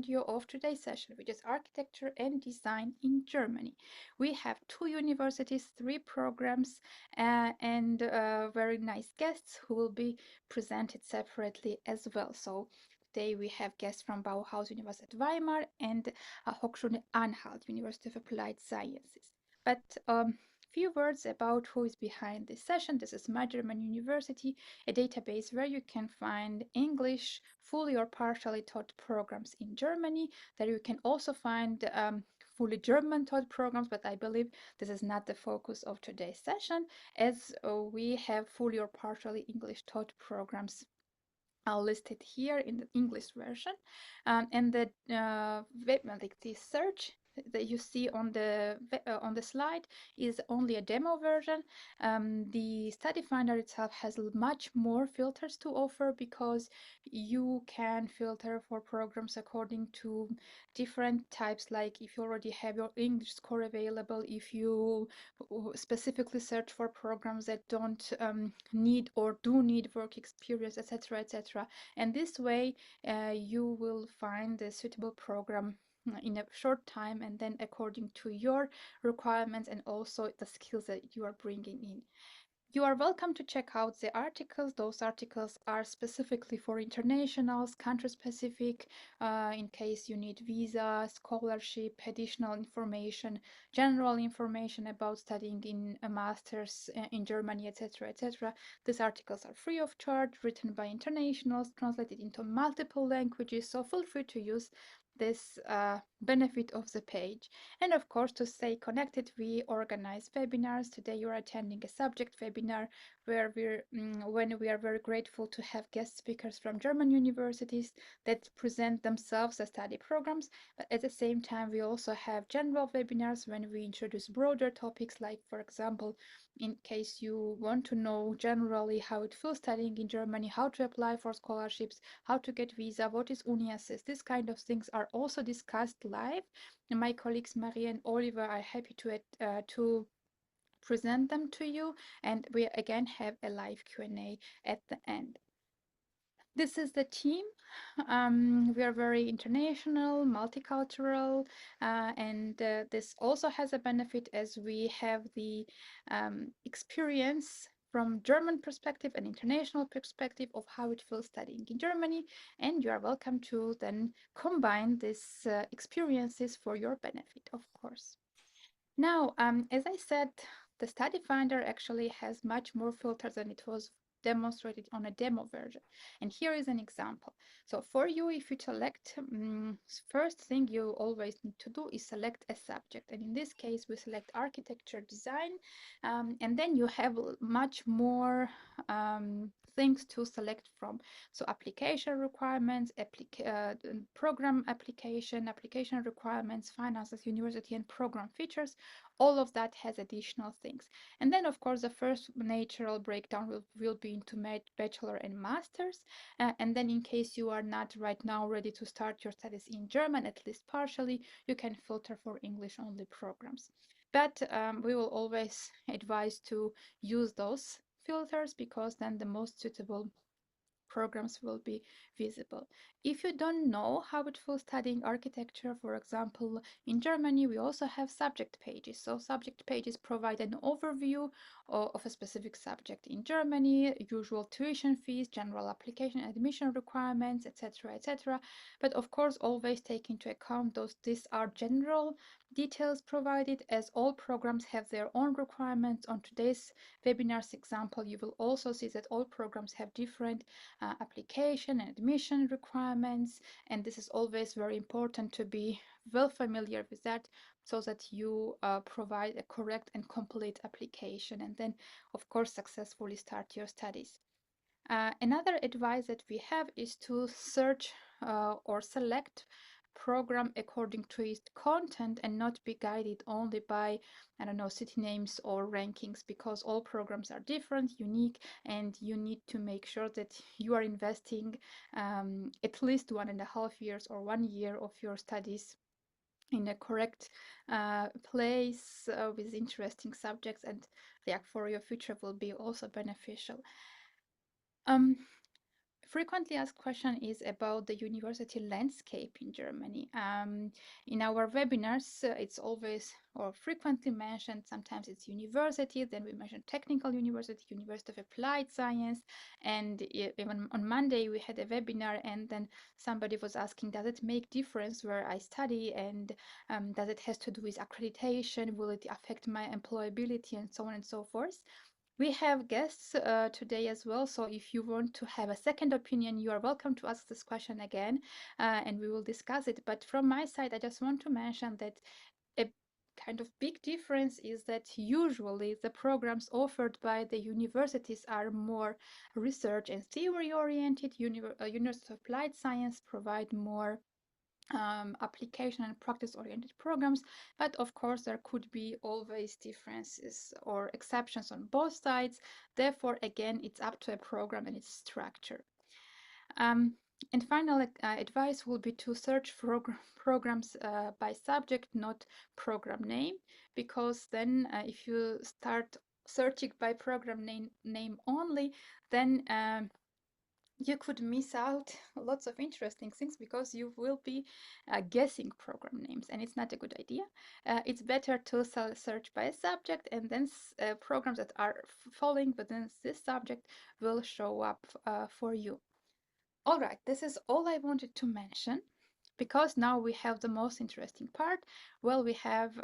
audio of today's session, which is Architecture and Design in Germany. We have 2 universities, 3 programs, and very nice guests who will be presented separately as well. So today we have guests from Bauhaus University Weimar and Hochschule Anhalt, University of Applied Sciences. But few words about who is behind this session. This is My German University, a database where you can find English fully or partially taught programs in Germany. There you can also find fully German taught programs, but I believe this is not the focus of today's session, as we have fully or partially English taught programs listed here in the English version, and the like the search that you see on the slide is only a demo version. The study finder itself has much more filters to offer because you can filter for programs according to different types, like if you already have your English score available, if you specifically search for programs that don't need or do need work experience, etc., etc. And this way you will find the suitable program in a short time, and then according to your requirements and also the skills that you are bringing in. You are welcome to check out the articles. Those articles are specifically for internationals, country-specific, in case you need visa, scholarship, additional information, general information about studying in a master's in Germany, etc., etc. These articles are free of charge, written by internationals, translated into multiple languages, so feel free to use this benefit of the page. And of course, to stay connected, we organize webinars. Today you are attending a subject webinar where when we are very grateful to have guest speakers from German universities that present themselves as study programs. But at the same time, we also have general webinars when we introduce broader topics, like, for example, in case you want to know generally how it feels studying in Germany, how to apply for scholarships, how to get visa, what is UniAssist, this kind of things are also discussed live. And my colleagues Maria and Oliver are happy to present them to you, and we again have a live Q&A at the end. This is the team. We are very international, multicultural, and this also has a benefit as we have the experience from German perspective and international perspective of how it feels studying in Germany, and you are welcome to then combine these experiences for your benefit, of course. Now, as I said, the study finder actually has much more filters than it was demonstrated on a demo version. And here is an example. So for you, if you select, first thing you always need to do is select a subject. And in this case, we select architecture design. And then you have much more things to select from. So application requirements, program application requirements, finances, university, and program features. All of that has additional things. And then, of course, the first natural breakdown will be into bachelor and master's. And then in case you are not right now ready to start your studies in German, at least partially, you can filter for English-only programs. But we will always advise to use those filters because then the most suitable programs will be visible. If you don't know how it feels studying architecture, for example, in Germany, we also have subject pages. So subject pages provide an overview of a specific subject in Germany, usual tuition fees, general application admission requirements, etc., etc. But of course, always take into account these are general details provided, as all programs have their own requirements. On today's webinar's example, you will also see that all programs have different application and admission requirements, and this is always very important to be well familiar with that so that you provide a correct and complete application and then of course successfully start your studies. Another advice that we have is to search or select program according to its content and not be guided only by, I don't know, city names or rankings, because all programs are different, unique, and you need to make sure that you are investing at least 1.5 years or 1 year of your studies in a correct place with interesting subjects, and yeah, for your future will be also beneficial. frequently asked question is about the university landscape in Germany. In our webinars, it's always or frequently mentioned. Sometimes it's university, then we mention technical university, University of Applied Science, and even on Monday we had a webinar, and then somebody was asking, does it make difference where I study, and does it has to do with accreditation? Will it affect my employability, and so on and so forth? We have guests today as well, so if you want to have a second opinion, you are welcome to ask this question again, and we will discuss it. But from my side, I just want to mention that a kind of big difference is that usually the programs offered by the universities are more research and theory oriented. University of Applied Science provide more application and practice oriented programs, but of course there could be always differences or exceptions on both sides. Therefore, again, it's up to a program and its structure. And final advice will be to search programs by subject, not program name, because then if you start searching by program name only, then you could miss out lots of interesting things because you will be guessing program names, and it's not a good idea. It's better to search by a subject, and then programs that are falling within this subject will show up for you. All right, this is all I wanted to mention. Because now we have the most interesting part. Well, we have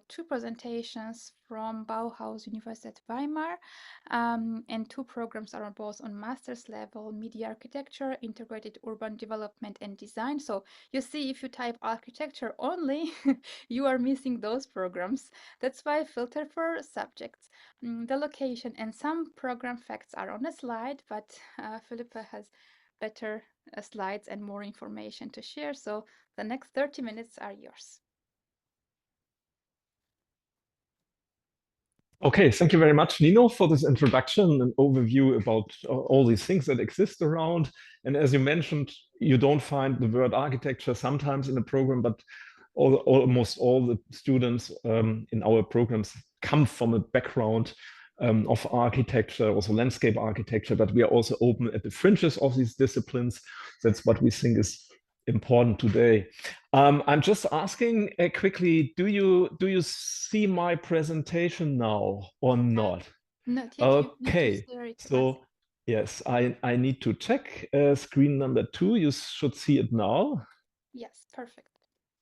two presentations from Bauhaus University at Weimar, and two programs are both on master's level, media architecture, integrated urban development and design. So you see, if you type architecture only, you are missing those programs. That's why I filter for subjects. The location and some program facts are on a slide, but Philippa has better slides and more information to share. So the next 30 minutes are yours. Okay, thank you very much, Nino, for this introduction and overview about all these things that exist around. And as you mentioned, you don't find the word architecture sometimes in the program, but almost all the students in our programs come from a background of architecture, also landscape architecture, but we are also open at the fringes of these disciplines. That's what we think is important today. I'm just asking quickly, do you see my presentation now or not? Not yet. Okay, so yes, I need to check screen number 2. You should see it now. Yes, perfect.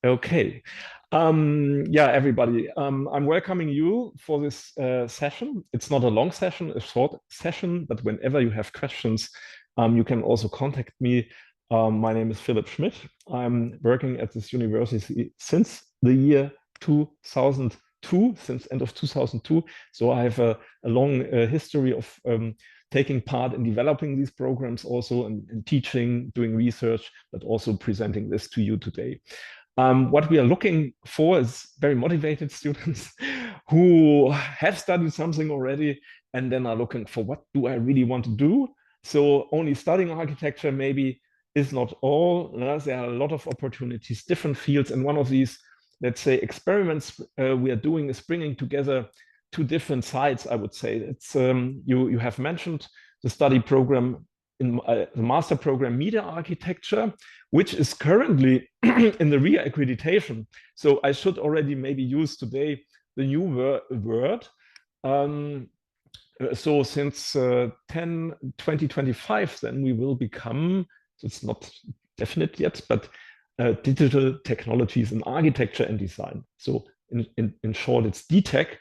Okay. Yeah, everybody, I'm welcoming you for this session. It's not a long session, a short session, but whenever you have questions, you can also contact me. My name is Philipp Schmidt. I'm working at this university since the year 2002, since end of 2002. So I have a long history of taking part in developing these programs also, and teaching, doing research, but also presenting this to you today. What we are looking for is very motivated students who have studied something already and then are looking for, what do I really want to do? So only studying architecture maybe is not all. There are a lot of opportunities, different fields. And one of these, let's say, experiments we are doing is bringing together two different sides, I would say. It's you have mentioned the study program in the master program media architecture, which is currently in the re-accreditation. So I should already maybe use today the new word. So since 2025, then we will become, it's not definite yet, but digital technologies in architecture and design. So in short, it's DTech.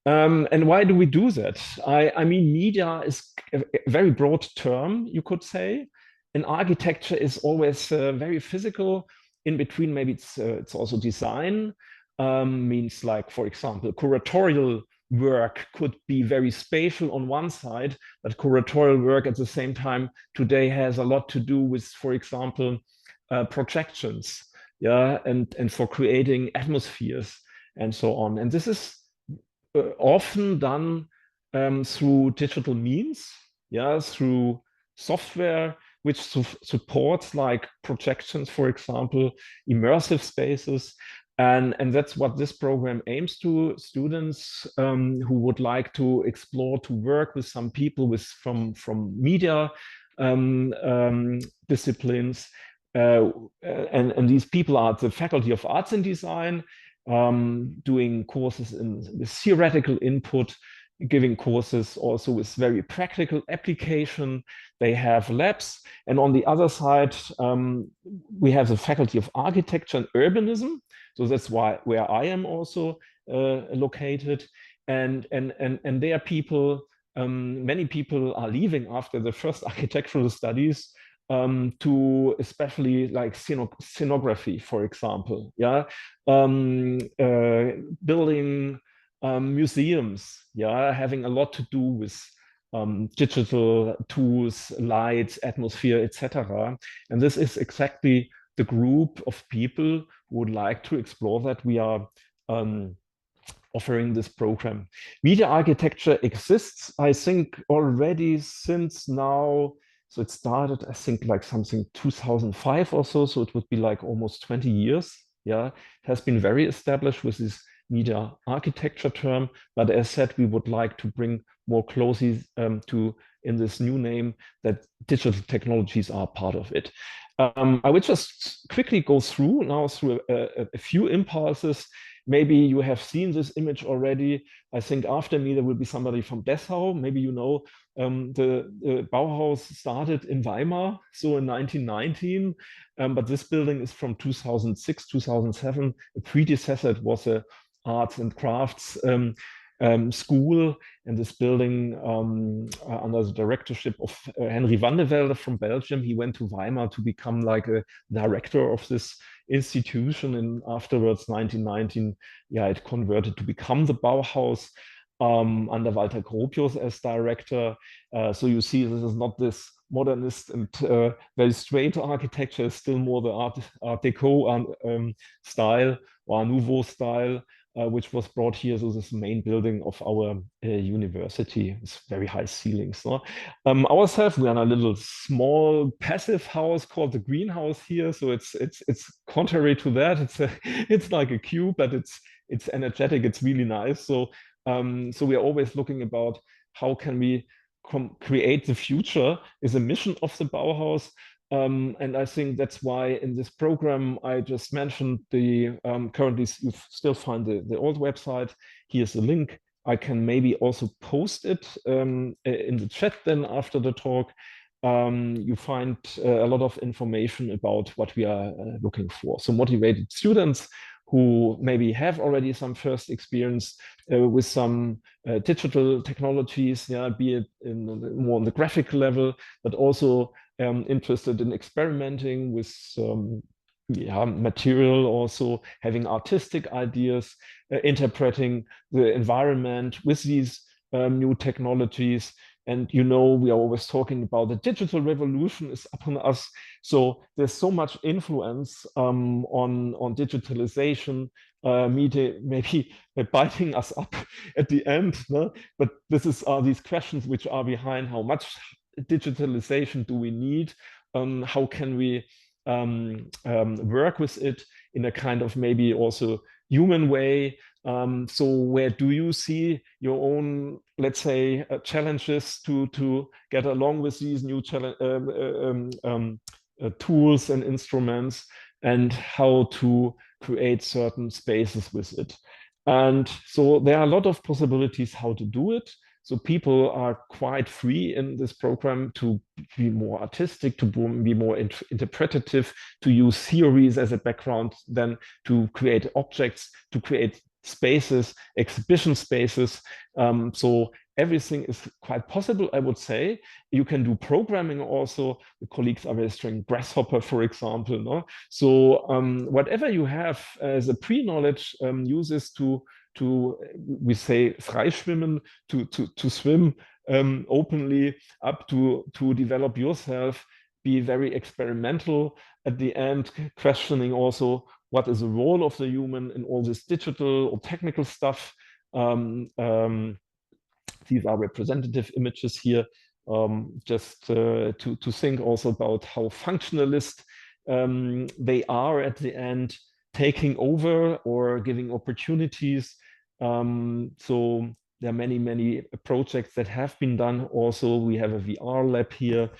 And why do we do that? I mean, media is a very broad term, you could say. And architecture is always very physical. In between, maybe it's also design. Means like, for example, curatorial work could be very spatial on one side, but curatorial work at the same time today has a lot to do with, for example, projections, yeah, and for creating atmospheres and so on. And this is often done through digital means, yeah, through software which supports like projections, for example, immersive spaces. And that's what this program aims to. Students who would like to explore, to work with some people from media disciplines. And these people are the Faculty of Arts and Design, doing courses with theoretical input, giving courses also with very practical application. They have labs. And on the other side, we have the Faculty of Architecture and Urbanism. So that's where I am also located. And there are people, many people are leaving after the first architectural studies to especially like scenography, for example, yeah, building museums, yeah, having a lot to do with digital tools, lights, atmosphere, etc. And this is exactly the group of people who would like to explore that. We are offering this program. Media architecture exists, I think, already since now. So it started, I think, like something 2005 or so. So it would be like almost 20 years. Yeah, it has been very established with this media architecture term. But as said, we would like to bring more closely to, in this new name, that digital technologies are part of it. I would just quickly go through now through a few impulses. Maybe you have seen this image already. I think after me, there will be somebody from Dessau. Maybe you know the Bauhaus started in Weimar, so in 1919. But this building is from 2006, 2007. A predecessor, it was a arts and crafts school, and this building under the directorship of Henry van de Velde from Belgium. He went to Weimar to become like a director of this institution, and afterwards 1919, yeah, it converted to become the Bauhaus under Walter Gropius as director. So you see, this is not this modernist and very straight architecture, it's still more the Art Deco style or Nouveau style, which was brought here. So this main building of our university with very high ceilings. No? Ourselves, we are in a little small passive house called the greenhouse here. So it's contrary to that. It's like a cube, but it's energetic. It's really nice. So we are always looking about how can we create the future is a mission of the Bauhaus. And I think that's why in this program I just mentioned the currently you still find the old website. Here's the link. I can maybe also post it in the chat then after the talk. You find a lot of information about what we are looking for. So motivated students who maybe have already some first experience with some digital technologies, yeah, be it more on the graphic level, but also interested in experimenting with material, also having artistic ideas, interpreting the environment with these new technologies. And you know, we are always talking about the digital revolution is upon us. So there's so much influence on digitalization, media maybe biting us up at the end. No? But this are these questions which are behind how much digitalization do we need? How can we work with it in a kind of maybe also human way? So where do you see your own, let's say, challenges to get along with these new tools and instruments, and how to create certain spaces with it? And so there are a lot of possibilities how to do it. So people are quite free in this program to be more artistic, to be more interpretative, to use theories as a background, then to create objects, to create spaces, exhibition spaces. So everything is quite possible, I would say. You can do programming also. The colleagues are registering Grasshopper, for example. No? So whatever you have as a pre-knowledge, use this to we say freischwimmen, to swim openly, up to develop yourself, be very experimental at the end, questioning also what is the role of the human in all this digital or technical stuff. These are representative images here, just to think also about how functionalist they are at the end, taking over or giving opportunities. So there are many projects that have been done. Also, we have a VR lab here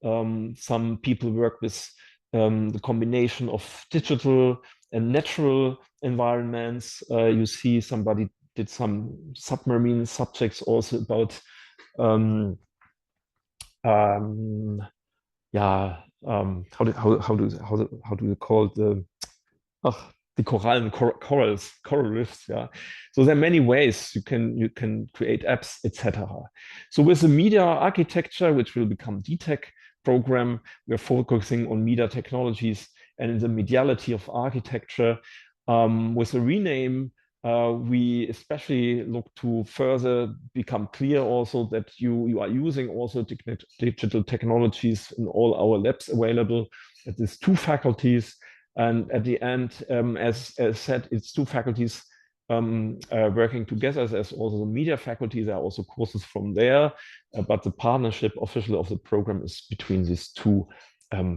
Some people work with the combination of digital and natural environments. You see somebody did some submarine subjects also about how do you call the coral reefs, yeah. So there are many ways you can create apps, etc. So with the media architecture, which will become DTech program, we're focusing on media technologies and the mediality of architecture. With the rename, we especially look to further become clear also that you are using also digital technologies in all our labs available at these 2 faculties. And at the end, as said, it's 2 faculties working together. There's also the media faculty. There are also courses from there, but the partnership officially of the program is between these 2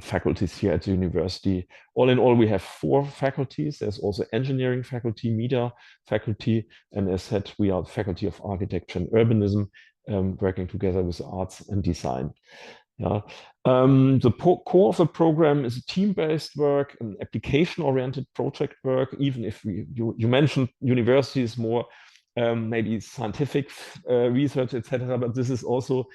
faculties here at the university. All in all, we have 4 faculties. There's also engineering faculty, media faculty, and as said, we are the faculty of architecture and urbanism, working together with arts and design. Yeah. The core of the program is team-based work and application-oriented project work. Even if you mentioned universities more, maybe scientific research, etc., but this is also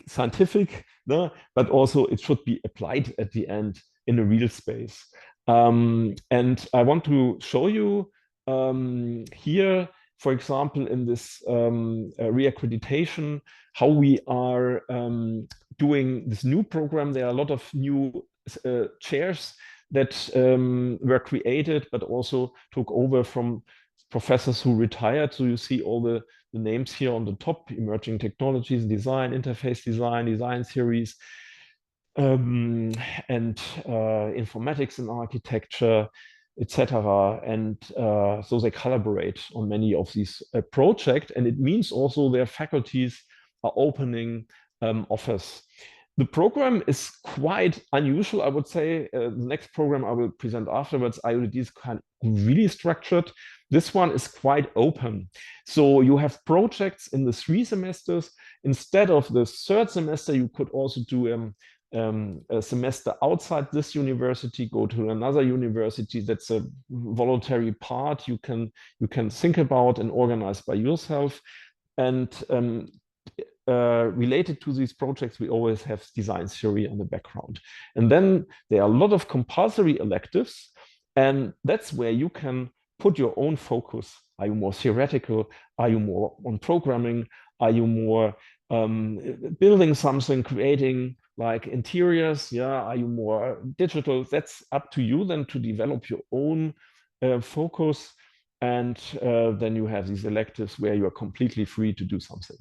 scientific, no? But also it should be applied at the end in a real space. And I want to show you here, for example, in this reaccreditation, how we are doing this new program. There are a lot of new chairs that were created, but also took over from professors who retired. So you see all the names here on the top: emerging technologies, design, interface design, design theories, and informatics and architecture, etc. And so they collaborate on many of these projects, and it means also their faculties are opening offers. The program is quite unusual, I would say. The next program I will present afterwards, IODD, is kind of really structured. This one is quite open. So you have projects in the 3 semesters. Instead of the 3rd semester, you could also do a semester outside this university, go to another university. That's a voluntary part you can think about and organize by yourself. And related to these projects, we always have design theory on the background. And then there are a lot of compulsory electives, and that's where you can put your own focus. Are you more theoretical? Are you more on programming? Are you more building something, creating like interiors? Yeah, are you more digital? That's up to you then to develop your own focus. And then you have these electives where you are completely free to do something.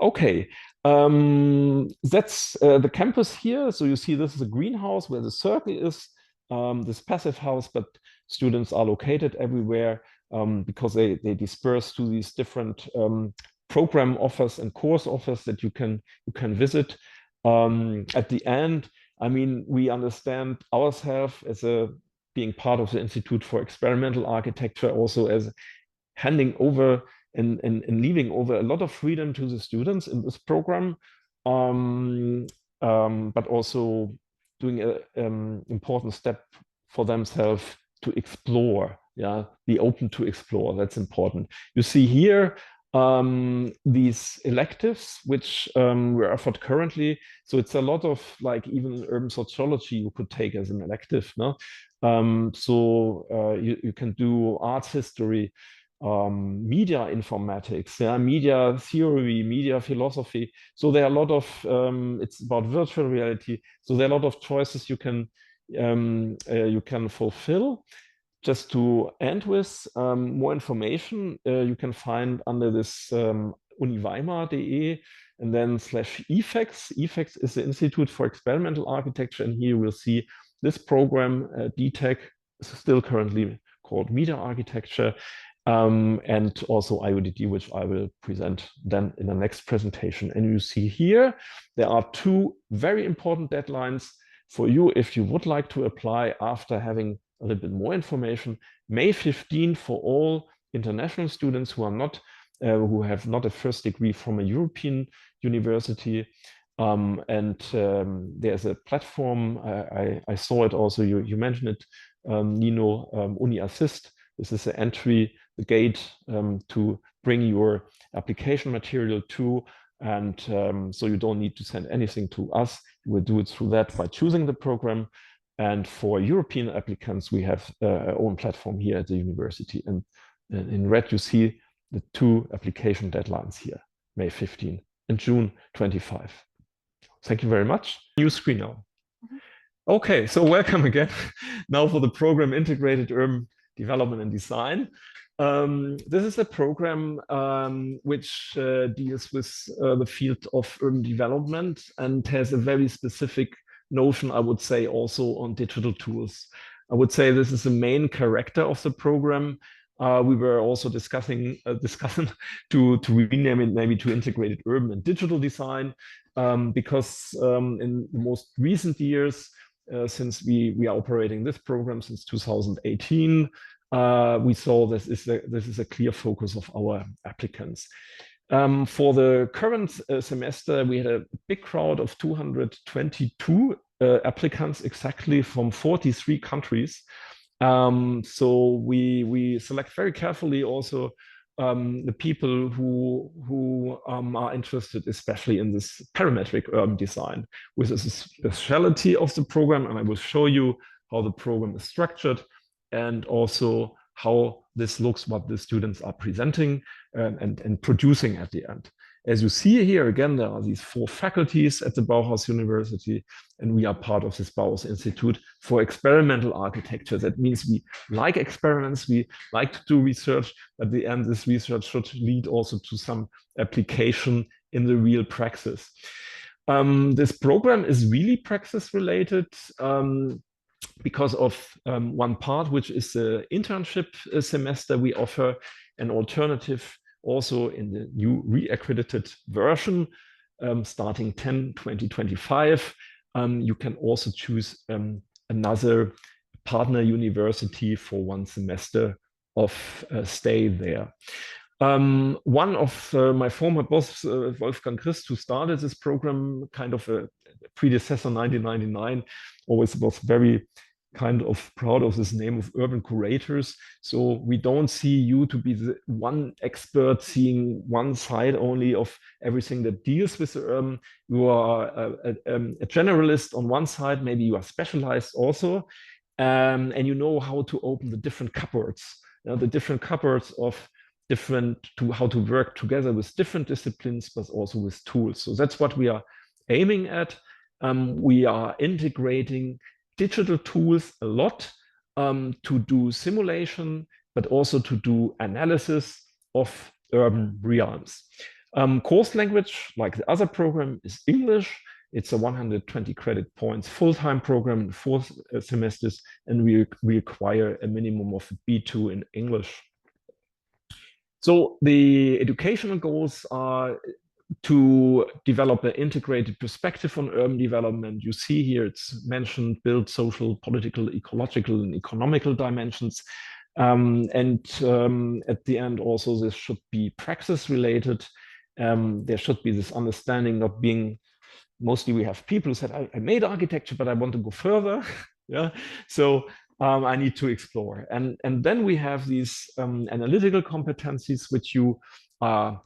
Okay, that's the campus here. So you see this is a greenhouse where the circle is, this passive house, but students are located everywhere because they disperse to these different program offers and course offers that you can visit. At the end, I mean, we understand ourselves as being part of the Institute for Experimental Architecture, also as handing over and leaving over a lot of freedom to the students in this program, but also doing an important step for themselves to explore, yeah, be open to explore. That's important. You see here these electives which were offered currently. So it's a lot of like even urban sociology you could take as an elective, no? So you can do arts history, media informatics, yeah, media theory, media philosophy. So there are a lot of, it's about virtual reality. So there are a lot of choices you can fulfill. Just to end with, more information you can find under this 𝘱𝘢𝘷𝘦𝘳𝘴𝘪𝘯𝘨 and then /EFEX. EFEX is the Institute for Experimental Architecture, and here you will see this program, DTech, is still currently called Media Architecture, and also IODD, which I will present then in the next presentation. And you see here, there are 2 very important deadlines for you if you would like to apply after having a little bit more information. May 15 for all international students who are not, who have not a first degree from a European university. There's a platform, I saw it also, you mentioned it, Nino, Uni Assist. This is the gate to bring your application material to, and so you don't need to send anything to us. You will do it through that by choosing the program. And for European applicants, we have our own platform here at the university. And in red, you see the 2 application deadlines here, May 15 and June 25. Thank you very much. New screen now. Okay, so welcome again. Now for the program Integrated Urban Development and Design. This is a program which deals with the field of urban development and has a very specific notion, I would say, also on digital tools. I would say this is the main character of the program. We were also discussing to rename it maybe to Integrated Urban and Digital Design, because in the most recent years, since we are operating this program since 2018, we saw this is a clear focus of our applicants. For the current semester, we had a big crowd of 222 applicants exactly from 43 countries. So we select very carefully also the people who are interested, especially in this parametric urban design, which is a specialty of the program. And I will show you how the program is structured and also how this looks, what the students are presenting and producing at the end. As you see here, again, there are these 4 faculties at the Bauhaus University, and we are part of this Bauhaus Institute for Experimental Architecture. That means we like experiments, we like to do research. At the end, this research should lead also to some application in the real praxis. This program is really praxis related because of one part, which is the internship semester we offer, an alternative also in the new re-accredited version, starting 10/2025. You can also choose another partner university for 1 semester of stay there. One of my former boss, Wolfgang Christ, who started this program, kind of a predecessor, 1999, always was very kind of proud of this name of urban curators. So we don't see you to be the one expert seeing one side only of everything that deals with the urban. You are a generalist on one side, maybe you are specialized also, and you know how to open the different cupboards, the different cupboards of how to work together with different disciplines, but also with tools. So that's what we are aiming at. We are integrating digital tools a lot to do simulation, but also to do analysis of urban realms. Course language, like the other program, is English. It's a 120 credit points full-time program in 4 semesters, and we require a minimum of B2 in English. So the educational goals are to develop an integrated perspective on urban development. You see here it's mentioned build social, political, ecological, and economical dimensions. At the end also this should be praxis related. There should be this understanding, not being, mostly we have people who said, I made architecture, but I want to go further. Yeah, so I need to explore. And then we have these analytical competencies, which you are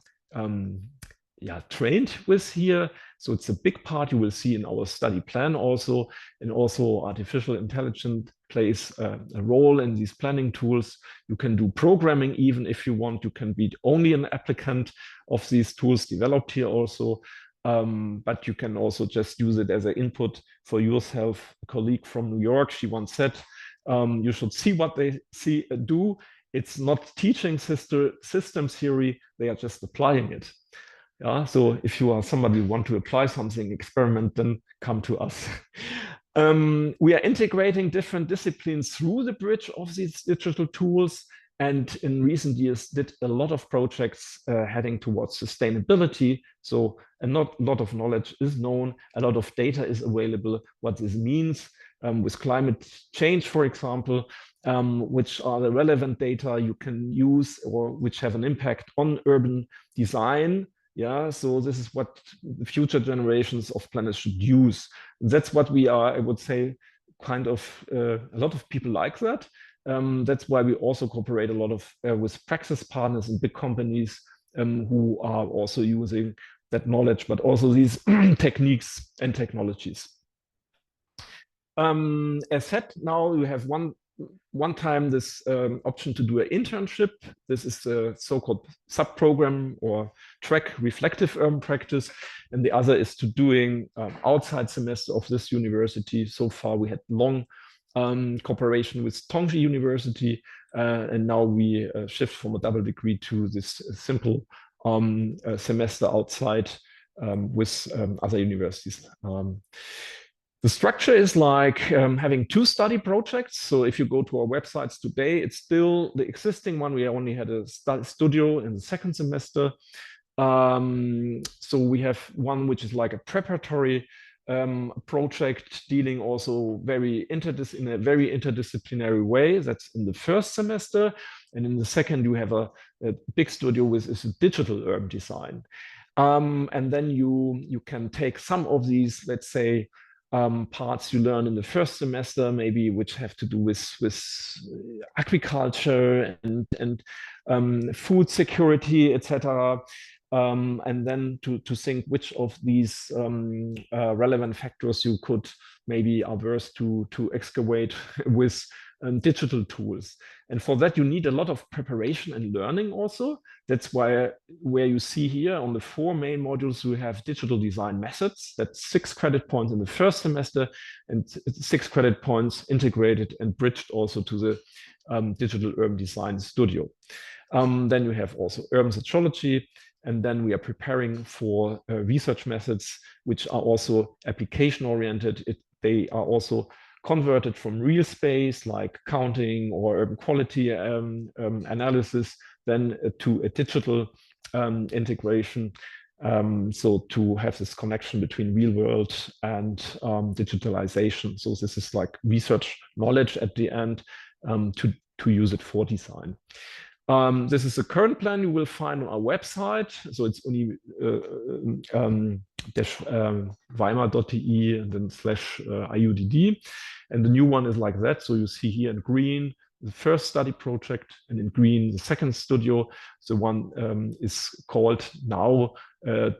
trained with here. So it's a big part you will see in our study plan also, and also artificial intelligence plays a role in these planning tools. You can do programming even if you want. You can be only an applicant of these tools developed here also, but you can also just use it as an input for yourself. A colleague from New York, she once said, you should see what they do. It's not teaching system theory, they are just applying it. Yeah, so if you are somebody who want to apply something, experiment, then come to us. We are integrating different disciplines through the bridge of these digital tools, and in recent years did a lot of projects heading towards sustainability. So a lot of knowledge is known, a lot of data is available, what this means with climate change, for example, which are the relevant data you can use or which have an impact on urban design. Yeah, so this is what the future generations of planets should use. And that's what we are, I would say, kind of a lot of people like that. That's why we also cooperate a lot of with praxis partners and big companies who are also using that knowledge, but also these techniques and technologies. As said, now you have one time this option to do an internship. This is the so-called sub-program or track reflective practice. And the other is to doing outside semester of this university. So far we had long cooperation with 𝘗𝘕 University. And now we shift from a double degree to this simple semester outside with other universities. The structure is like having 2 study projects. So if you go to our websites today, it's still the existing one. We only had a studio in the 2nd semester. So we have one which is like a preparatory project dealing also in a very interdisciplinary way. That's in the 1st semester. And in the 2nd, you have a big studio with is digital urban design. And then you can take some of these, let's say, parts you learn in the 1st semester, maybe which have to do with agriculture and food security, etc. And then to think which of these relevant factors you could maybe averse to excavate with digital tools. And for that, you need a lot of preparation and learning also. That's why where you see here on the 4 main modules, we have digital design methods. That's 6 credit points in the 1st semester and 6 credit points integrated and bridged also to the digital urban design studio. Then you have also urban sociology. And then we are preparing for research methods, which are also application-oriented. They are also converted from real space, like counting or urban quality analysis, then to a digital integration. So to have this connection between real world and digitalization. So this is like research knowledge at the end to use it for design. This is the current plan you will find on our website. So it's only 𝘗𝘓𝘕 and then /IUDD. And the new one is like that. So you see here in green, the 1st study project, and in green, the 2nd studio. The one is called now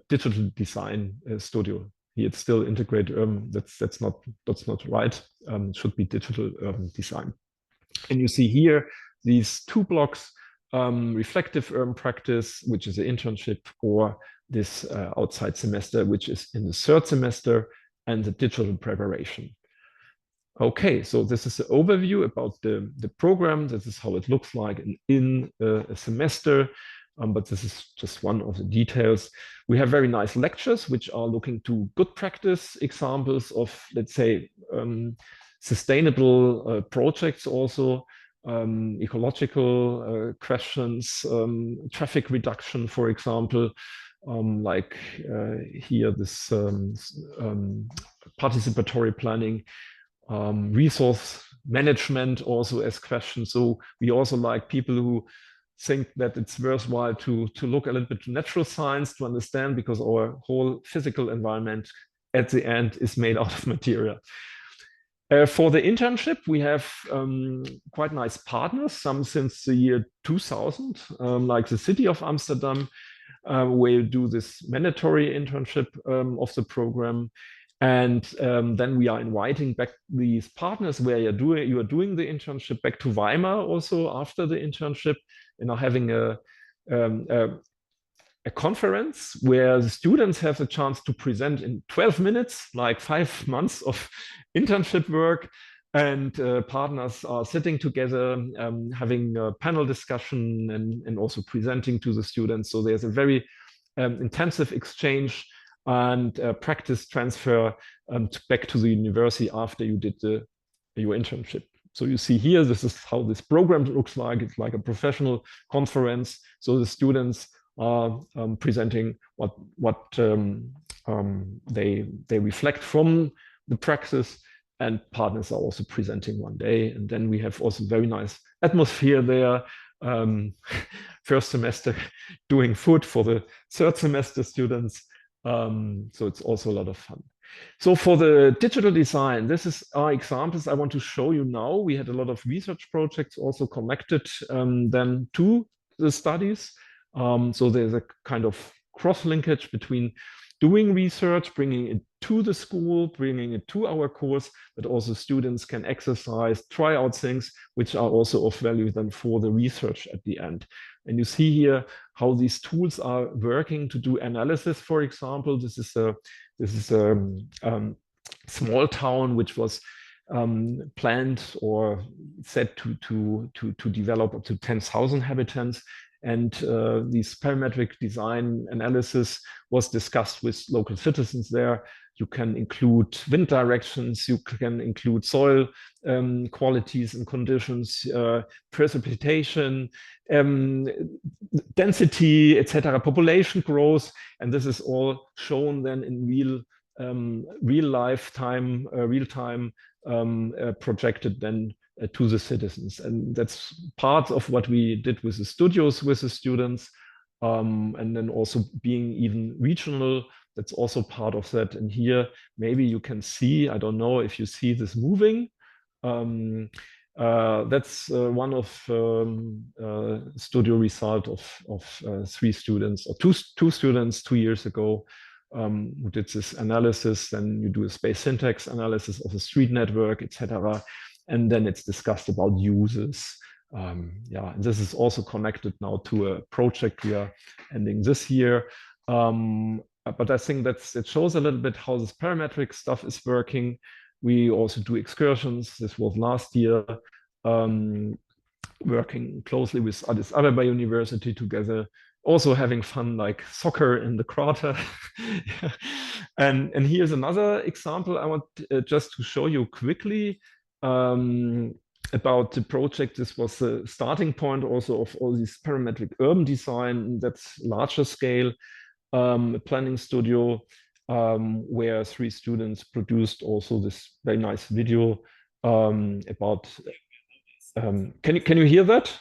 Digital Design Studio. Here it's still integrated. That's not right. It should be digital design. And you see here these 2 blocks. Reflective urban practice, which is an internship, or this outside semester, which is in the 3rd semester, and the digital preparation. Okay, so this is an overview about the program. This is how it looks like in a semester, but this is just one of the details. We have very nice lectures, which are looking to good practice examples of, let's say, sustainable projects also. Ecological questions, traffic reduction, for example, like here this participatory planning, resource management also as questions. So we also like people who think that it's worthwhile to look a little bit to natural science to understand, because our whole physical environment at the end is made out of material. For the internship, we have quite nice partners, some since the year 2000, like the city of Amsterdam, where you do this mandatory internship of the program. And then we are inviting back these partners where you are doing the internship back to Weimar also after the internship, and are having a conference where the students have the chance to present in 12 minutes, like 5 months of internship work, and partners are sitting together, having a panel discussion and also presenting to the students. So there's a very intensive exchange and practice transfer back to the university after you did your internship. So you see here, this is how this program looks like. It's like a professional conference. So the students are presenting what they reflect from the praxis, and partners are also presenting one day. And then we have also very nice atmosphere there. um, first semester doing food for the third semester students. So it's also a lot of fun. So for the digital design, this is our examples I want to show you now. We had a lot of research projects also connected then to the studies. So there's a kind of cross-linkage between doing research, bringing it to the school, bringing it to our course, but also students can exercise, try out things which are also of value then for the research at the end. And you see here how these tools are working to do analysis, for example. This is a small town which was planned or set to develop up to 10,000 inhabitants. And this parametric design analysis was discussed with local citizens there. You can include wind directions, you can include soil qualities and conditions, precipitation, density, etc., population growth, and this is all shown then in real time projected then to the citizens. And that's part of what we did with the studios with the students. And then also being even regional, that's also part of that. And here, maybe you can see, I don't know if you see this moving. That's one of studio result of 3 students or two students 2 years ago who did this analysis. Then you do a space syntax analysis of a street network, etc. And then it's discussed about uses. Yeah, and this is also connected now to a project we are ending this year. But I think it shows a little bit how this parametric stuff is working. We also do excursions. This was last year, working closely with Addis Ababa University together, also having fun like soccer in the crater. and here's another example I want just to show you quickly about the project. This was the starting point also of all this parametric urban design that's larger scale, a planning studio where 3 students produced also this very nice video about. Can you hear that?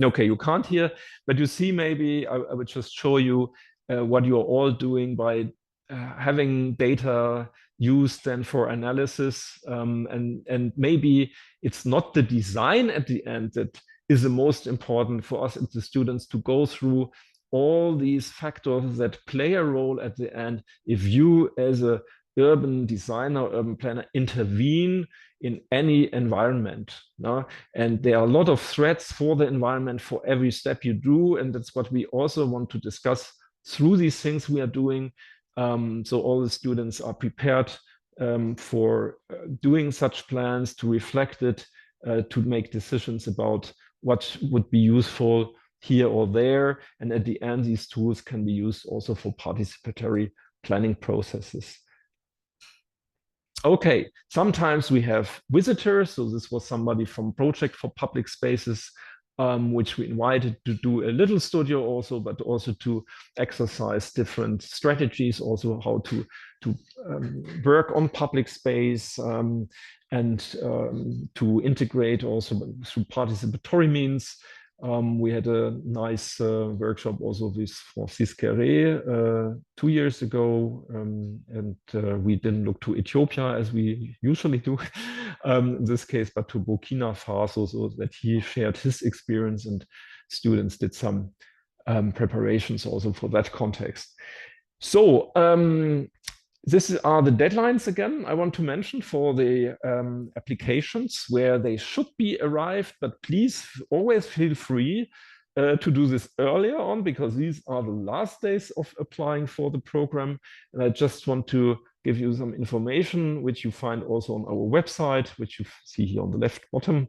Okay, you can't hear, but you see, maybe I would just show you what you're all doing by having data used then for analysis. And maybe it's not the design at the end that is the most important for us as the students to go through all these factors that play a role at the end. If you as a urban designer, urban planner intervene in any environment. No? And there are a lot of threats for the environment for every step you do. And that's what we also want to discuss through these things we are doing. So all the students are prepared for doing such plans, to reflect it, to make decisions about what would be useful here or there. And at the end, these tools can be used also for participatory planning processes. Okay, sometimes we have visitors. So this was somebody from Project for Public Spaces, which we invited to do a little studio also, but also to exercise different strategies, also how to work on public space and to integrate also through participatory means. We had a nice workshop also with Francis Quéré 2 years ago, and we didn't look to Ethiopia as we usually do in this case, but to Burkina Faso, so that he shared his experience and students did some preparations also for that context. So these are the deadlines again I want to mention for the applications where they should be arrived, but please always feel free to do this earlier on, because these are the last days of applying for the program. And I just want to give you some information, which you find also on our website, which you see here on the left bottom.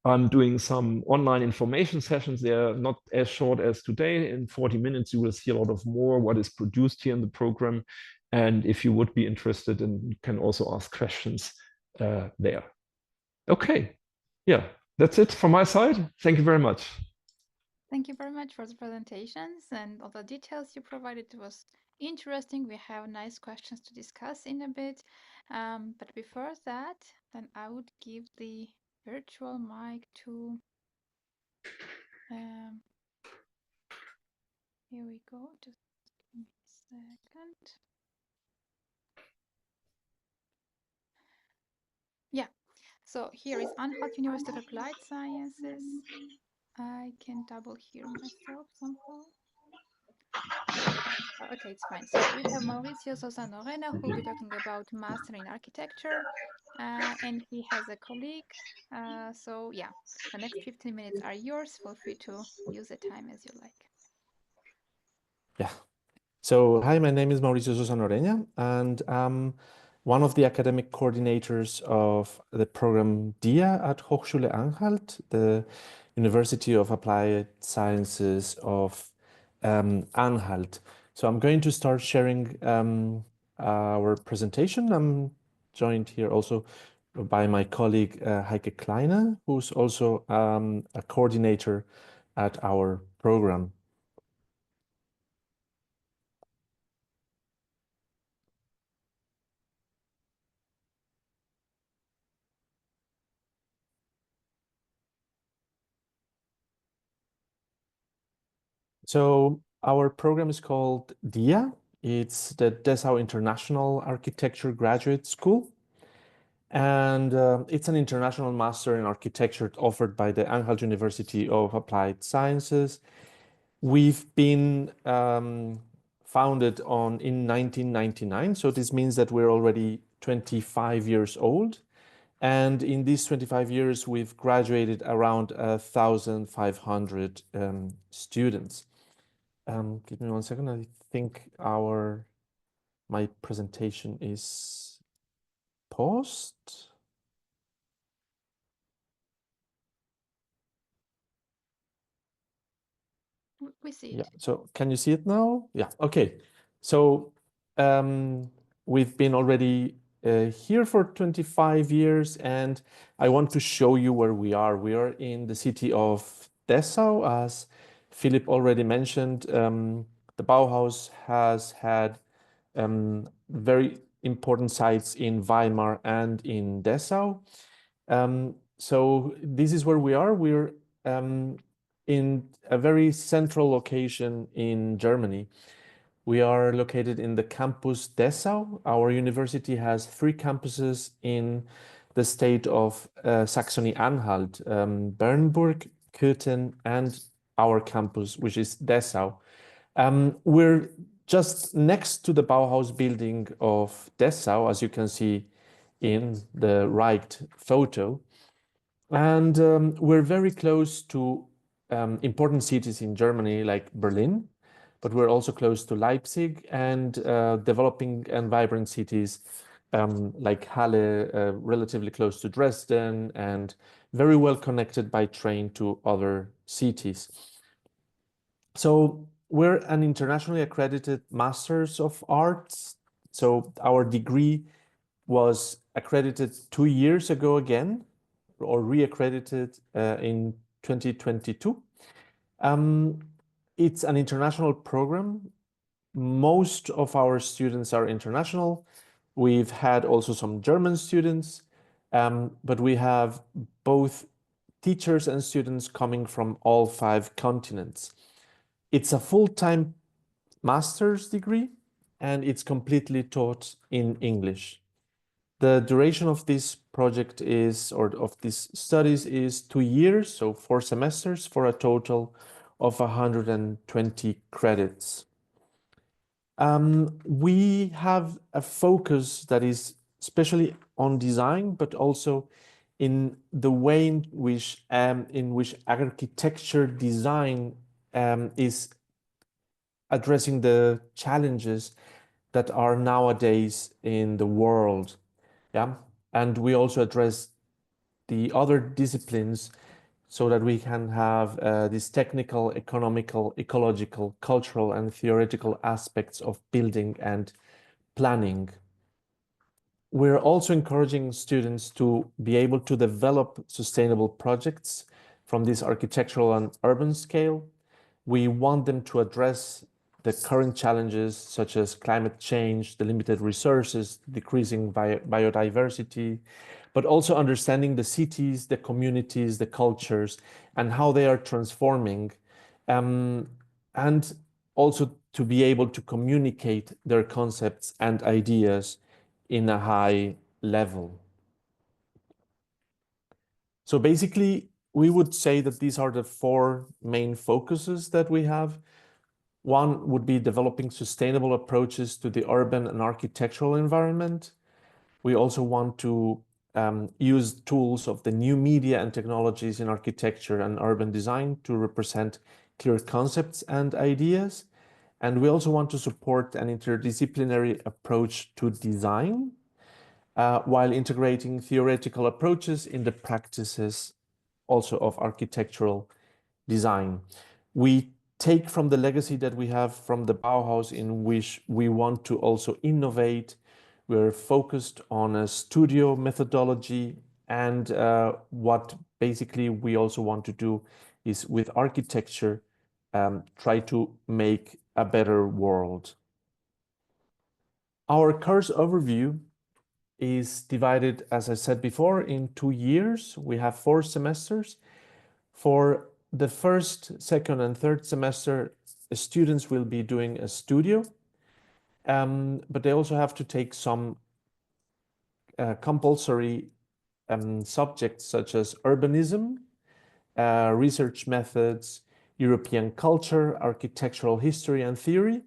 I'm doing some online information sessions. They're not as short as today. In 40 minutes, you will see a lot of more what is produced here in the program. And if you would be interested, and you can also ask questions there. Okay, yeah, that's it from my side. Thank you very much. Thank you very much for the presentations and all the details you provided. It was interesting. We have nice questions to discuss in a bit. But before that, then I would give the virtual mic to Here we go. Just give me a second. Yeah. So here is Anhalt University of Applied Sciences. I can double hear myself somehow. Okay, it's fine. So we have Mauricio Sosa Norena, who will be talking about Master in Architecture, and he has a colleague. So yeah, the next 15 minutes are yours. Feel free to use the time as you like. Yeah. So hi, my name is Mauricio Sosa Norena, and I'm one of the academic coordinators of the program DIA at 𝘱𝘢𝘪𝘥𝘷𝘦𝘳𝘴𝘪𝘯𝘨, the University of Applied Sciences of Anhalt. So I'm going to start sharing our presentation. I'm joined here also by my colleague 𝘱𝘢𝘪𝘥𝘷𝘦𝘳𝘴𝘪𝘀, who's also a coordinator at our program. So our program is called DIA. It's the Dessau International Architecture Graduate School. And it's an international master in architecture offered by the Anhalt University of Applied Sciences. We've been founded in 1999. So this means that we're already 25 years old. And in these 25 years, we've graduated around 1,500 students. Give me 1 second. I think my presentation is paused. We see it. Yeah. So can you see it now? Yeah. Okay. So we've been already here for 25 years, and I want to show you where we are. We are in the city of Dessau, as Philip already mentioned. The Bauhaus has had very important sites in Weimar and in Dessau. So this is where we are. We're in a very central location in Germany. We are located in the campus Dessau. Our university has 3 campuses in the state of Saxony-Anhalt, Bernburg, Köthen, and our campus, which is Dessau. We're just next to the Bauhaus building of Dessau, as you can see in the right photo. And we're very close to important cities in Germany like Berlin, but we're also close to Leipzig and developing and vibrant cities like Halle, relatively close to Dresden, and very well connected by train to other cities. So we're an internationally accredited Masters of Arts. So our degree was accredited 2 years ago again, or re-accredited in 2022. It's an international program. Most of our students are international. We've had also some German students, but we have both teachers and students coming from all 5 continents. It's a full-time master's degree, and it's completely taught in English. The duration of this project or of these studies is 2 years, so 4 semesters for a total of 120 credits. We have a focus that is especially on design, but also in the way in which architecture design is addressing the challenges that are nowadays in the world. Yeah, and we also address the other disciplines so that we can have these technical, economical, ecological, cultural, and theoretical aspects of building and planning. We're also encouraging students to be able to develop sustainable projects from this architectural and urban scale. We want them to address the current challenges such as climate change, the limited resources, decreasing biodiversity, but also understanding the cities, the communities, the cultures, and how they are transforming, and also to be able to communicate their concepts and ideas in a high level. So basically, we would say that these are the four main focuses that we have. One would be developing sustainable approaches to the urban and architectural environment. We also want to use tools of the new media and technologies in architecture and urban design to represent clear concepts and ideas. And we also want to support an interdisciplinary approach to design, while integrating theoretical approaches in the practices also of architectural design. We take from the legacy that we have from the Bauhaus, in which we want to also innovate. We're focused on a studio methodology, and what basically we also want to do is with architecture, try to make a better world. Our course overview is divided, as I said before, in 2 years. We have 4 semesters. For the first, second, and third semester, the students will be doing a studio, but they also have to take some compulsory subjects such as urbanism, research methods, European culture, architectural history and theory.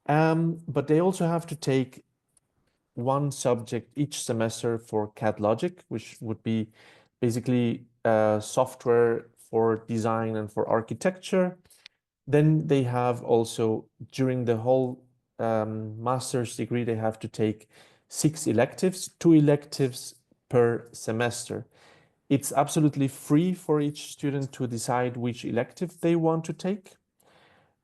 But they also have to take one subject each semester for CAD logic, which would be basically software for design and for architecture. Then they have also, during the whole master's degree, they have to take 6 electives, 2 electives per semester. It's absolutely free for each student to decide which elective they want to take.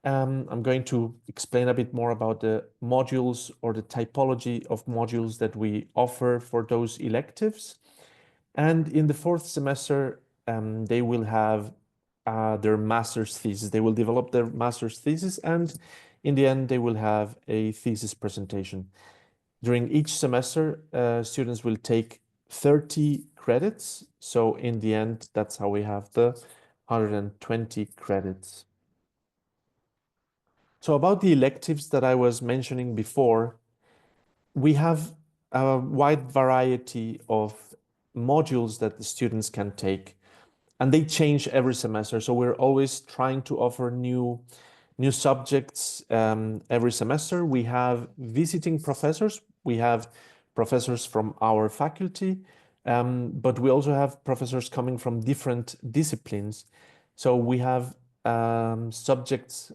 I'm going to explain a bit more about the modules or the typology of modules that we offer for those electives. And in the 4th semester, they will have their master's thesis. They will develop their master's thesis, and in the end, they will have a thesis presentation. During each semester, students will take 30 credits. So in the end, that's how we have the 120 credits. So about the electives that I was mentioning before, we have a wide variety of modules that the students can take, and they change every semester. So we're always trying to offer new subjects every semester. We have visiting professors. We have professors from our faculty, but we also have professors coming from different disciplines. So we have subjects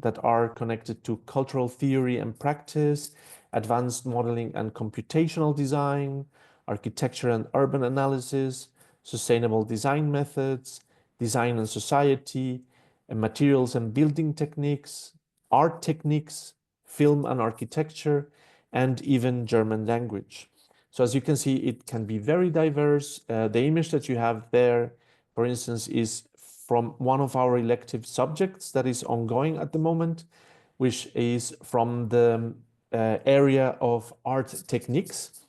that are connected to cultural theory and practice, advanced modeling and computational design, architecture and urban analysis, sustainable design methods, design and society, and materials and building techniques, art techniques, film and architecture, and even German language. So as you can see, it can be very diverse. The image that you have there, for instance, is from one of our elective subjects that is ongoing at the moment, which is from the area of art techniques.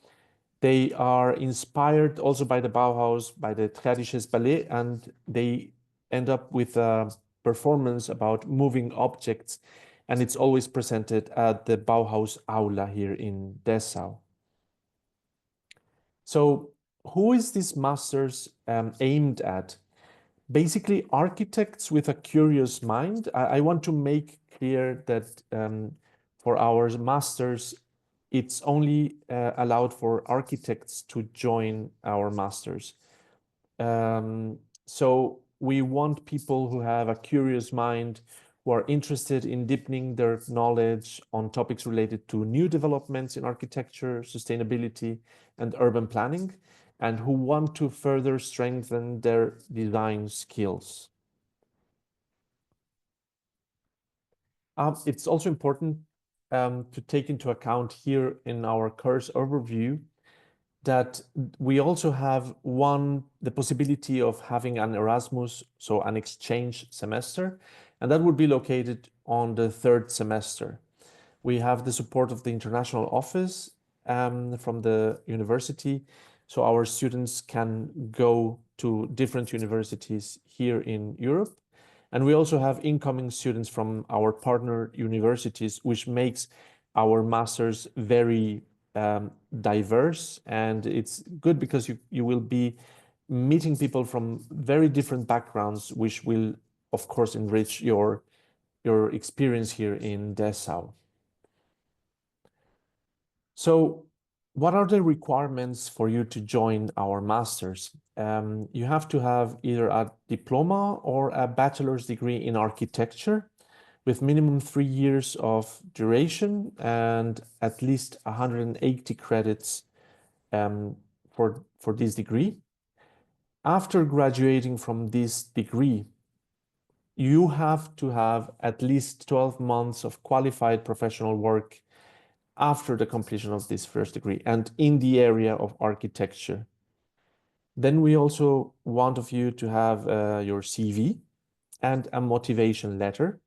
They are inspired also by the Bauhaus, by the 𝘱𝘕𝘄𝑠 ballet, and they end up with a performance about moving objects, and it's always presented at the Bauhaus Aula here in Dessau. So who is this master's aimed at? Basically, architects with a curious mind. I want to make clear that for our masters, it's only allowed for architects to join our masters. So we want people who have a curious mind, who are interested in deepening their knowledge on topics related to new developments in architecture, sustainability, and urban planning, and who want to further strengthen their design skills. It's also important to take into account here in our course overview that we also have the possibility of having an Erasmus, so an exchange semester, and that would be located on the 3rd semester. We have the support of the international office from the university, So our students can go to different universities here in Europe. And we also have incoming students from our partner universities, which makes our masters very diverse. And it's good because you will be meeting people from very different backgrounds, which will, of course, enrich your experience here in Dessau. So what are the requirements for you to join our masters? You have to have either a diploma or a bachelor's degree in architecture with minimum 3 years of duration and at least 180 credits for this degree. After graduating from this degree, you have to have at least 12 months of qualified professional work after the completion of this first degree and in the area of architecture. Then we also want of you to have your CV and a motivation letter.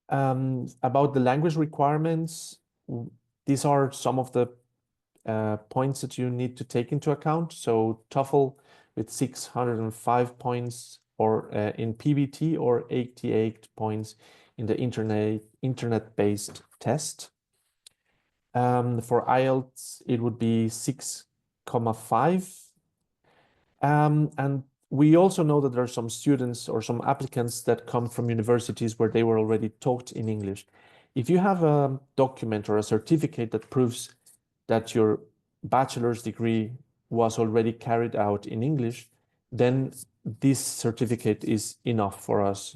About the language requirements, these are some of the points that you need to take into account. So TOEFL with 605 points or in PBT or 88 points in the internet-based test. For IELTS, it would be 6,5. And we also know that there are some students or some applicants that come from universities where they were already taught in English. If you have a document or a certificate that proves that your bachelor's degree was already carried out in English, then this certificate is enough for us.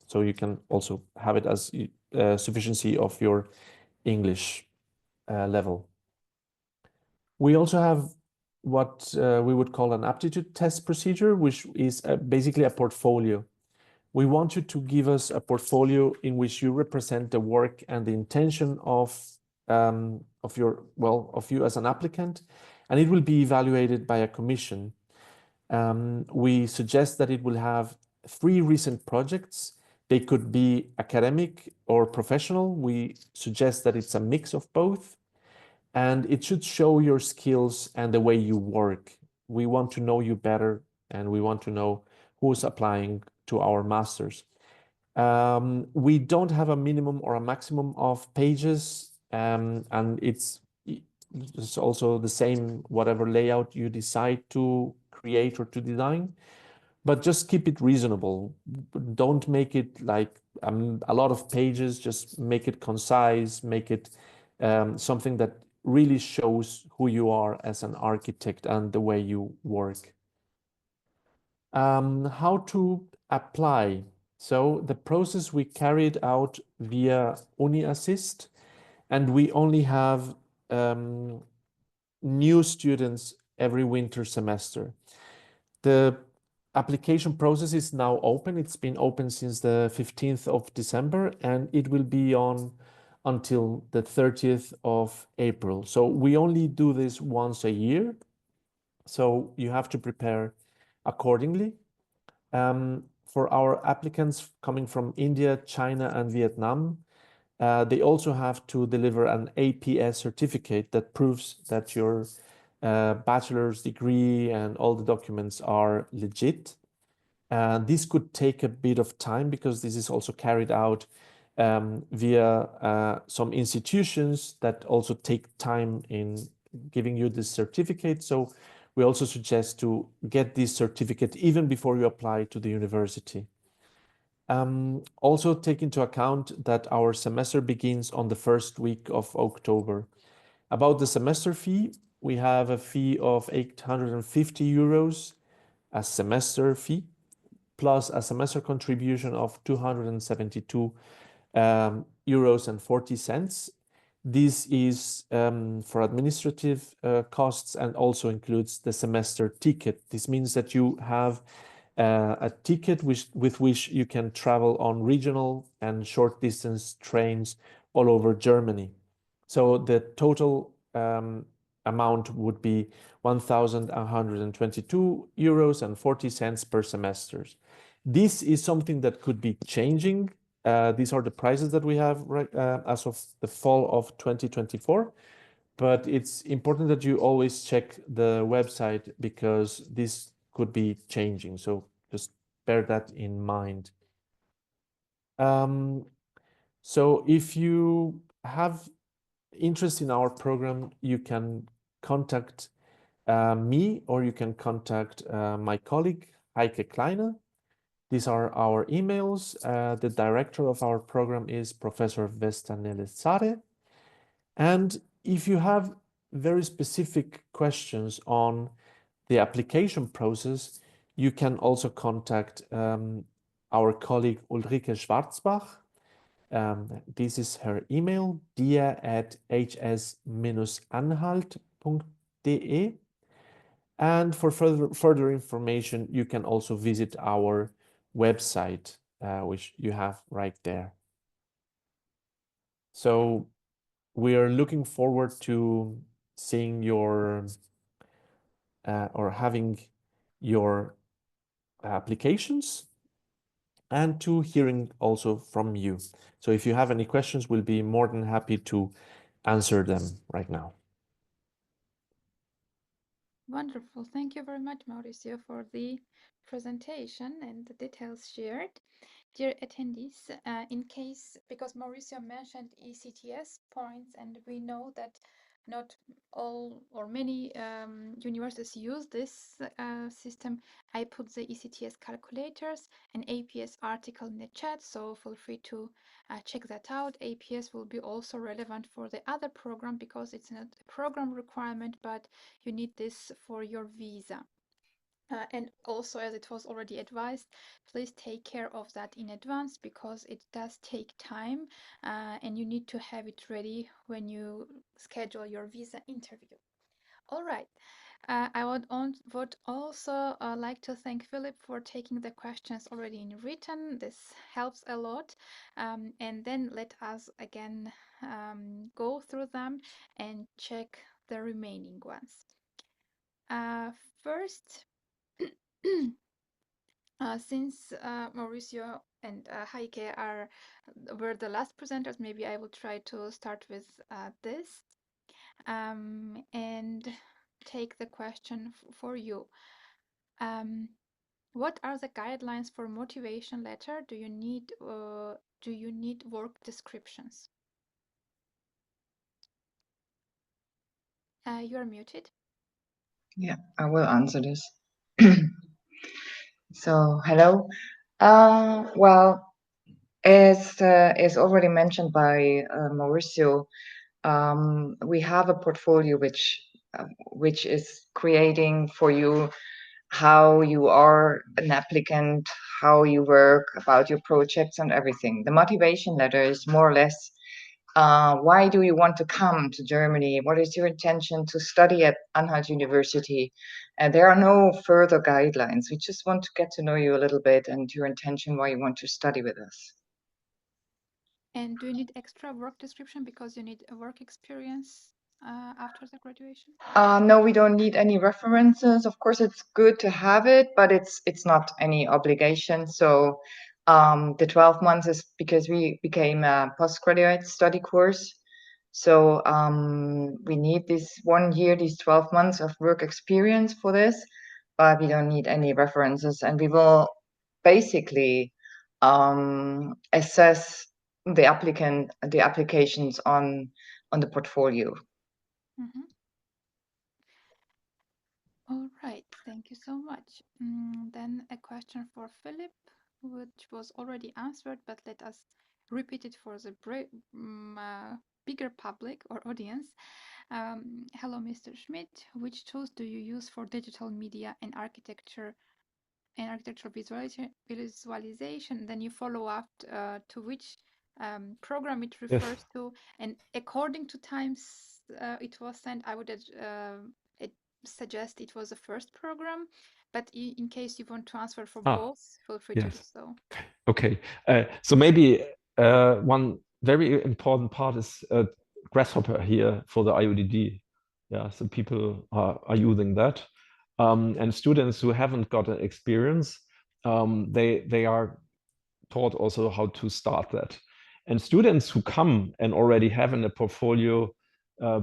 So you can also have it as sufficiency of your English level. We also have what we would call an aptitude test procedure, which is basically a portfolio. We want you to give us a portfolio in which you represent the work and the intention of you as an applicant, and it will be evaluated by a commission. We suggest that it will have 3 recent projects. They could be academic or professional. We suggest that it's a mix of both. And it should show your skills and the way you work. We want to know you better, and we want to know who's applying to our masters. We don't have a minimum or a maximum of pages, and it's also the same, whatever layout you decide to create or to design, but just keep it reasonable. Don't make it like a lot of pages, just make it concise, make it something that really shows who you are as an architect and the way you work. How to apply? So the process we carried out via UniAssist, and we only have new students every winter semester. The application process is now open. It's been open since the 15th of December, and it will be on until the 30th of April. So we only do this once a year. So you have to prepare accordingly. For our applicants coming from India, China, and Vietnam, they also have to deliver an APS certificate that proves that your bachelor's degree and all the documents are legit. This could take a bit of time because this is also carried out via some institutions that also take time in giving you this certificate. So we also suggest to get this certificate even before you apply to the university. Also take into account that our semester begins on the first week of October. About the semester fee, we have a fee of 850 euros, a semester fee, plus a semester contribution of 272 euros and 40 cents. This is for administrative costs and also includes the semester ticket. This means that you have a ticket with which you can travel on regional and short distance trains all over Germany. So the total amount would be 1,122 euros and 40 cents per semester. This is something that could be changing. These are the prices that we have right as of the fall of 2024. but it's important that you always check the website because this could be changing. So just bear that in mind. So if you have interest in our program, you can contact me, or you can contact my colleague, 𝘱𝘢𝘪𝘳𝘪𝘯𝘨. These are our emails. The director of our program is Professor 𝘱𝘢𝘪𝘥𝘷𝘦𝘳𝘴𝘪𝘀. And if you have very specific questions on the application process, you can also contact our colleague Ulrike Schwarzbach. This is her email, dia@hs-anhalt.de. And for further information, you can also visit our website, which you have right there. So we are looking forward to seeing your or having your applications, and to hearing also from you. So if you have any questions, we'll be more than happy to answer them right now. Wonderful. Thank you very much, Mauricio, for the presentation and the details shared. Dear attendees, in case, because Mauricio mentioned ECTS points, and we know that not all or many universities use this system, I put the ECTS calculators and APS article in the chat, so feel free to check that out. APS will be also relevant for the other program because it's not a program requirement, but you need this for your visa. And also, as it was already advised, please take care of that in advance because it does take time and you need to have it ready when you schedule your visa interview. All right. I would also like to thank Philip for taking the questions already in written. This helps a lot. And then let us again go through them and check the remaining ones. First, since Mauricio and 𝘱𝘢𝘪𝘥𝘷𝘦𝘳𝘴𝘪𝘈 were the last presenters, maybe I will try to start with this and take the question for you. What are the guidelines for motivation letter? Do you need work descriptions? You are muted. Yeah, I will answer this. So, hello. Well, as already mentioned by Mauricio, we have a portfolio which is creating for you how you are an applicant, how you work, about your projects and everything. The motivation letter is more or less why do you want to come to Germany? What is your intention to study at Anhalt University? There are no further guidelines. We just want to get to know you a little bit and your intention why you want to study with us. And do you need extra work description because you need a work experience after the graduation? No, we don't need any references. Of course, it's good to have it, but it's not any obligation. So the 12 months is because we became a postgraduate study course. So we need this 1 year, these 12 months of work experience for this, but we don't need any references. And we will basically assess the applications on the portfolio. Mm-hmm. All right, thank you so much. Then a question for Philip, which was already answered, but let us repeat it for the bigger public or audience. Hello, Mr. Schmidt. Which tools do you use for digital media and architecture visualization? Then you follow up to which program it refers to, and according to times it was sent, I would suggest it was the first program, but in case you want to answer for both, feel free to do so. Okay, so maybe one very important part is Grasshopper here for the IODD. Yeah, so people are using that, and students who haven't got an experience, they are taught also how to start that. And students who come and already have in a portfolio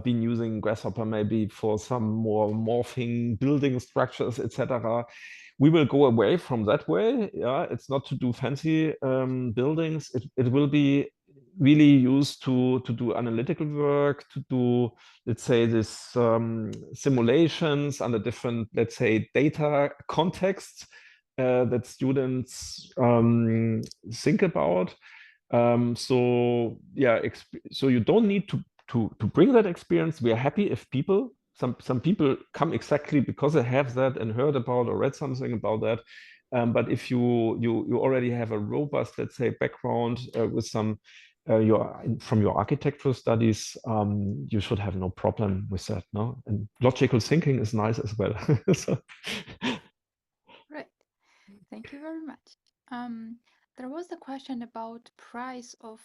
been using Grasshopper maybe for some more morphing building structures, etc. We will go away from that way. Yeah, it's not to do fancy buildings. It will be really used to do analytical work, to do, let's say, this simulations under different, let's say, data contexts that students think about. So yeah, so you don't need to bring that experience. We are happy if people, some people come exactly because they have that and heard about or read something about that. But if you already have a robust, let's say, background with some from your architectural studies, you should have no problem with that, no? And logical thinking is nice as well. So. Right. Thank you very much. There was a question about price of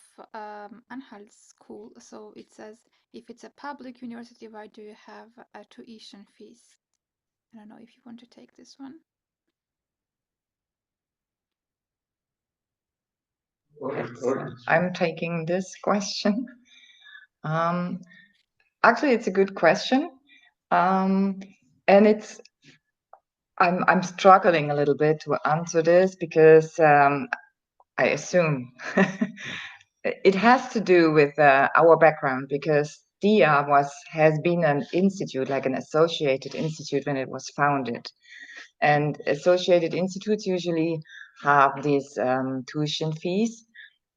Anhalt School. So it says, if it's a public university, why do you have a tuition fees? I don't know if you want to take this one. I'm taking this question. Actually, it's a good question, and I'm struggling a little bit to answer this because I assume it has to do with our background, because DIA has been an institute, like an associated institute, when it was founded, and associated institutes usually have these tuition fees.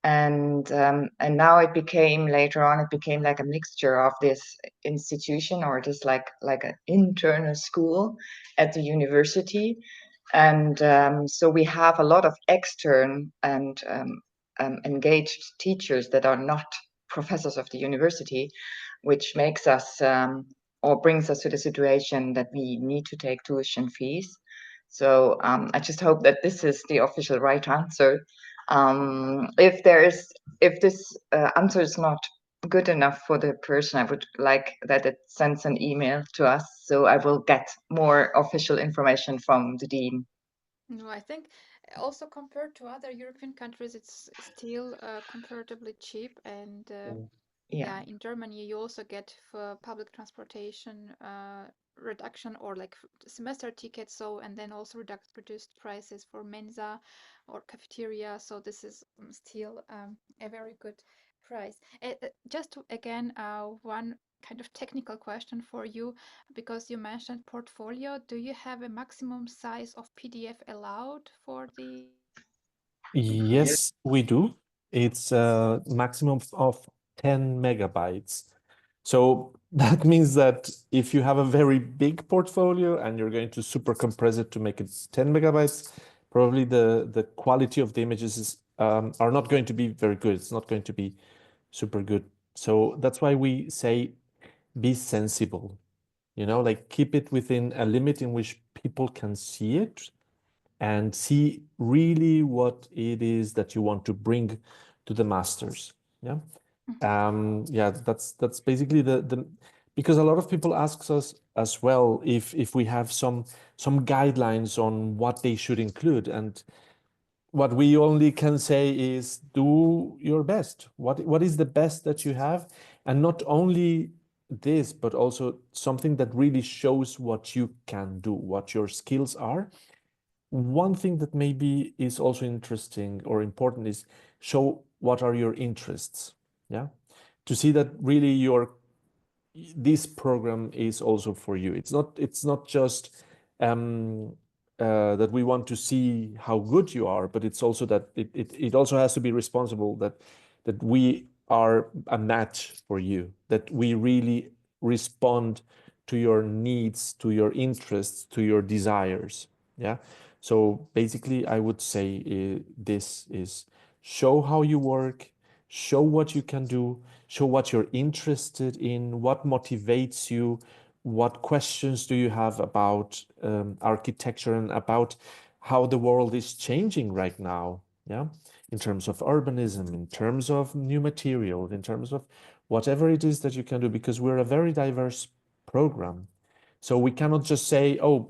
And now later on it became like a mixture of this institution, or just like an internal school at the university. And so we have a lot of extern and engaged teachers that are not professors of the university, which makes us or brings us to the situation that we need to take tuition fees. So I just hope that this is the official right answer. If this answer is not good enough for the person, I would like that it sends an email to us, so I will get more official information from the dean. No, I think also compared to other European countries, it's still comparatively cheap. And yeah, in Germany, you also get for public transportation reduction, or like semester tickets. So, and then also reduced prices for Mensa or cafeteria. So this is still a very good price. Just again, one kind of technical question for you, because you mentioned portfolio. Do you have a maximum size of PDF allowed for the? Yes, we do. It's a maximum of 10 megabytes. So that means that if you have a very big portfolio and you're going to super compress it to make it 10 megabytes, probably the quality of the images are not going to be very good. It's not going to be super good. So that's why we say be sensible, like keep it within a limit in which people can see it and see really what it is that you want to bring to the masters. Yeah. Yeah, that's basically the because a lot of people ask us as well if we have some guidelines on what they should include, and what we only can say is do your best. What is the best that you have, and not only this, but also something that really shows what you can do, what your skills are. One thing that maybe is also interesting or important is show what are your interests. Yeah, to see that really this program is also for you. It's not just that we want to see how good you are, but it's also that it also has to be responsible that we are a match for you, that we really respond to your needs, to your interests, to your desires. Yeah. So basically, I would say this is show how you work, show what you can do, show what you're interested in, what motivates you, what questions do you have about architecture and about how the world is changing right now, yeah, in terms of urbanism, in terms of new materials, in terms of whatever it is that you can do, because we're a very diverse program. So we cannot just say, oh,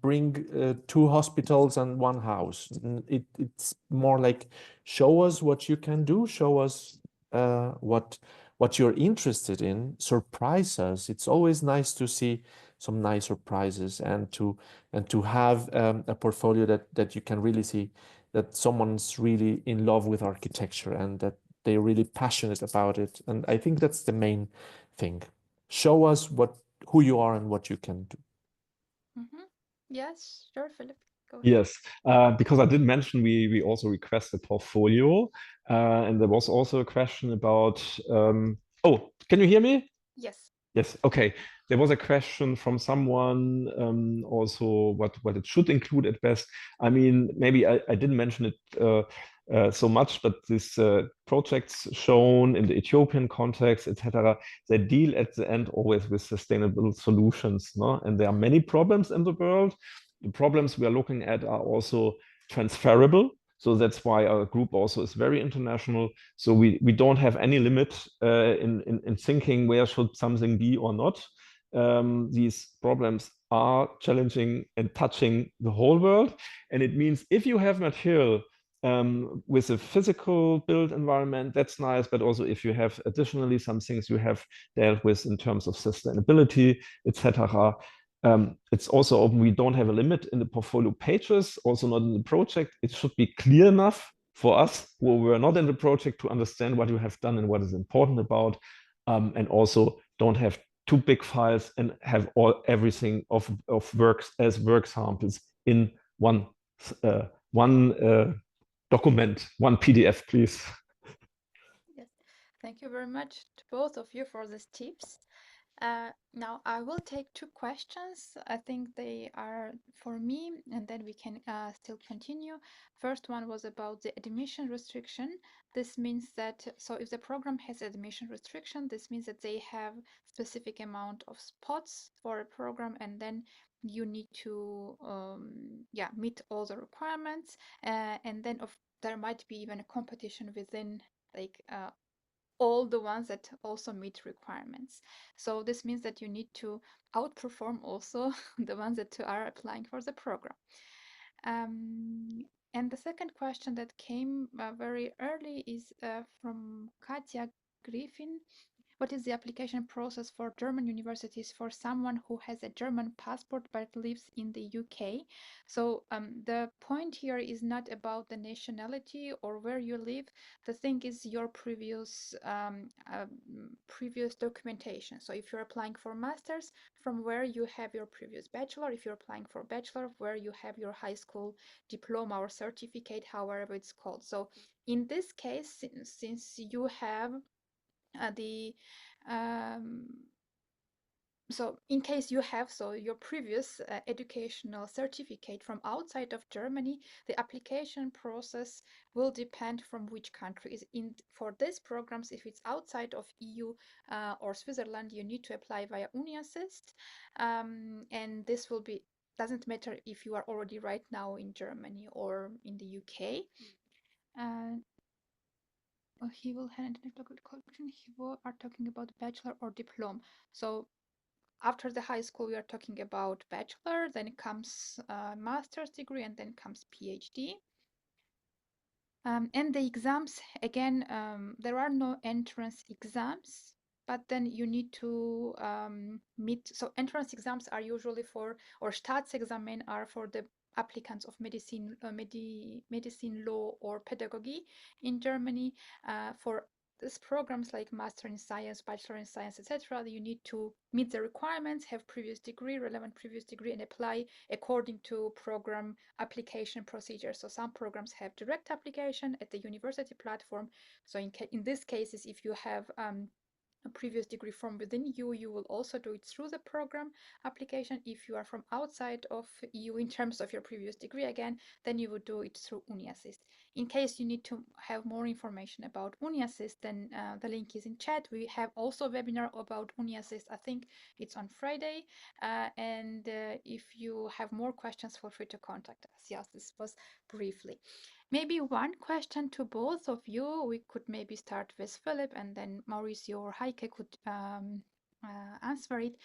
bring 2 hospitals and 1 house. It's more like show us what you can do, show us what what you're interested in, surprise us. It's always nice to see some nice surprises and to have a portfolio that you can really see that someone's really in love with architecture and that they're really passionate about it. And I think that's the main thing. Show us who you are and what you can do. Yes, sure, Philip. Go ahead. Yes, because I did mention we also request a portfolio, and there was also a question about. Oh, can you hear me? Yes. Yes. Okay. There was a question from someone also what it should include at best. I mean, maybe I didn't mention it so much, but these projects shown in the Ethiopian context, etc., they deal at the end always with sustainable solutions, no? And there are many problems in the world. The problems we are looking at are also transferable. So that's why our group also is very international. So we don't have any limit in thinking where should something be or not. These problems are challenging and touching the whole world. And it means if you have material with a physical built environment, that's nice. But also if you have additionally some things you have dealt with in terms of sustainability, etc., it's also open. We don't have a limit in the portfolio pages, also not in the project. It should be clear enough for us who were not in the project to understand what you have done and what is important about, and also don't have too big files and have everything of works as work samples in one document, one PDF, please. Yes, thank you very much to both of you for these tips. Now I will take two questions. I think they are for me, and then we can still continue. First one was about the admission restriction. This means that, so if the program has admission restriction, this means that they have specific amount of spots for a program, and then you need to meet all the requirements, and then there might be even a competition within like all the ones that also meet requirements. So this means that you need to outperform also the ones that are applying for the program. And the second question that came very early is from Katja Griffin. What is the application process for German universities for someone who has a German passport but lives in the UK? So the point here is not about the nationality or where you live. The thing is your previous previous documentation. So if you're applying for masters, from where you have your previous bachelor. If you're applying for bachelor, where you have your high school diploma or certificate, however it's called. So in this case, since you have the so in case you have your previous educational certificate from outside of Germany, the application process will depend from which country is in. For these programs, if it's outside of EU or Switzerland, you need to apply via UniAssist, and this will be doesn't matter if you are already right now in Germany or in the UK. He will hand he will are talking about bachelor or diploma. So after the high school, we are talking about bachelor, then it comes master's degree, and then comes PhD. And the exams, again, there are no entrance exams, but then you need to meet. So entrance exams are usually for, or Staatsexamen are for the applicants of medicine, medicine, law, or pedagogy in Germany. For these programs like Master in Science, Bachelor in Science, etc., you need to meet the requirements, have previous degree, relevant previous degree, and apply according to program application procedure. So some programs have direct application at the university platform. So in these cases, if you have a previous degree from within EU, you will also do it through the program application. If you are from outside of EU in terms of your previous degree again, then you would do it through UniAssist. In case you need to have more information about UniAssist, then the link is in chat. We have also a webinar about UniAssist. I think it's on Friday. And if you have more questions, feel free to contact us. Yes, this was briefly. Maybe one question to both of you. We could maybe start with Philip, and then Mauricio or Heike could answer it.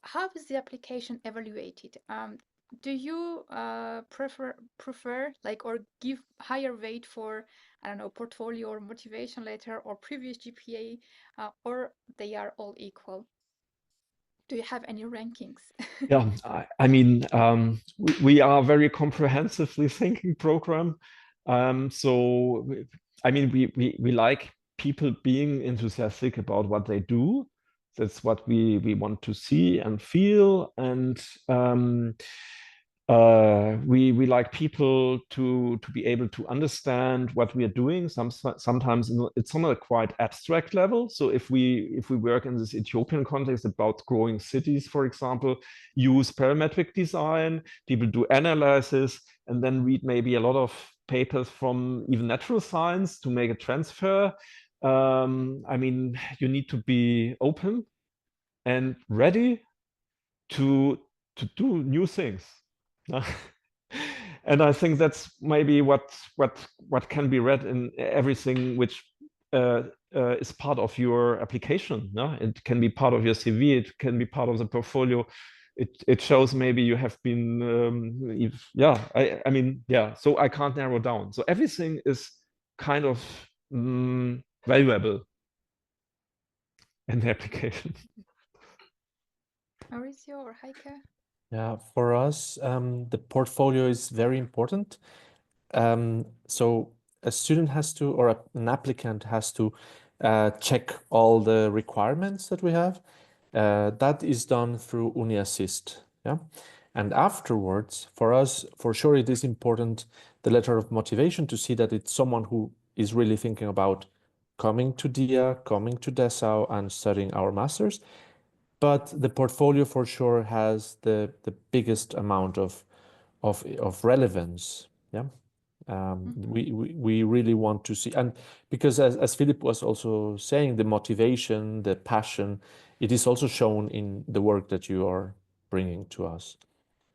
How is the application evaluated? do you prefer like or give higher weight for, I don't know, portfolio or motivation letter or previous GPA, or they are all equal? Do you have any rankings? Yeah, I mean, we are a very comprehensively thinking program. So, I mean, we like people being enthusiastic about what they do. That's what we want to see and feel. And we like people to be able to understand what we are doing. Sometimes it's on a quite abstract level. So if we work in this Ethiopian context about growing cities, for example, use parametric design, people do analysis, and then read maybe a lot of papers from even natural science to make a transfer. I mean, you need to be open and ready to do new things. And I think that's maybe what can be read in everything which is part of your application. No? It can be part of your CV. It can be part of the portfolio. It shows maybe you have been, yeah. I mean, yeah. So I can't narrow down. So everything is kind of valuable in the application. Mauricio or Heike? Yeah, for us, the portfolio is very important. So a student has to, or an applicant has to check all the requirements that we have. That is done through UniAssist. Yeah. And afterwards, for us, for sure, it is important, the letter of motivation, to see that it's someone who is really thinking about coming to DIA, coming to Dessau and studying our masters. But the portfolio for sure has the biggest amount of relevance. Yeah. We really want to see, and because as Philip was also saying, the motivation, the passion, it is also shown in the work that you are bringing to us.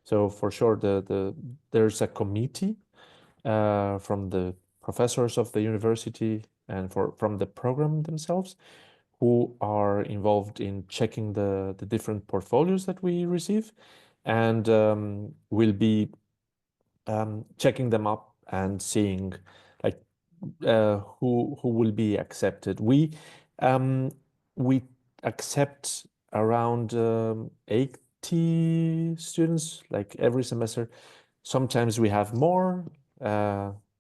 So for sure, there's a committee from the professors of the university and from the program themselves, who are involved in checking the different portfolios that we receive, and will be checking them up and seeing like who will be accepted. We accept around 80 students like every semester. Sometimes we have more.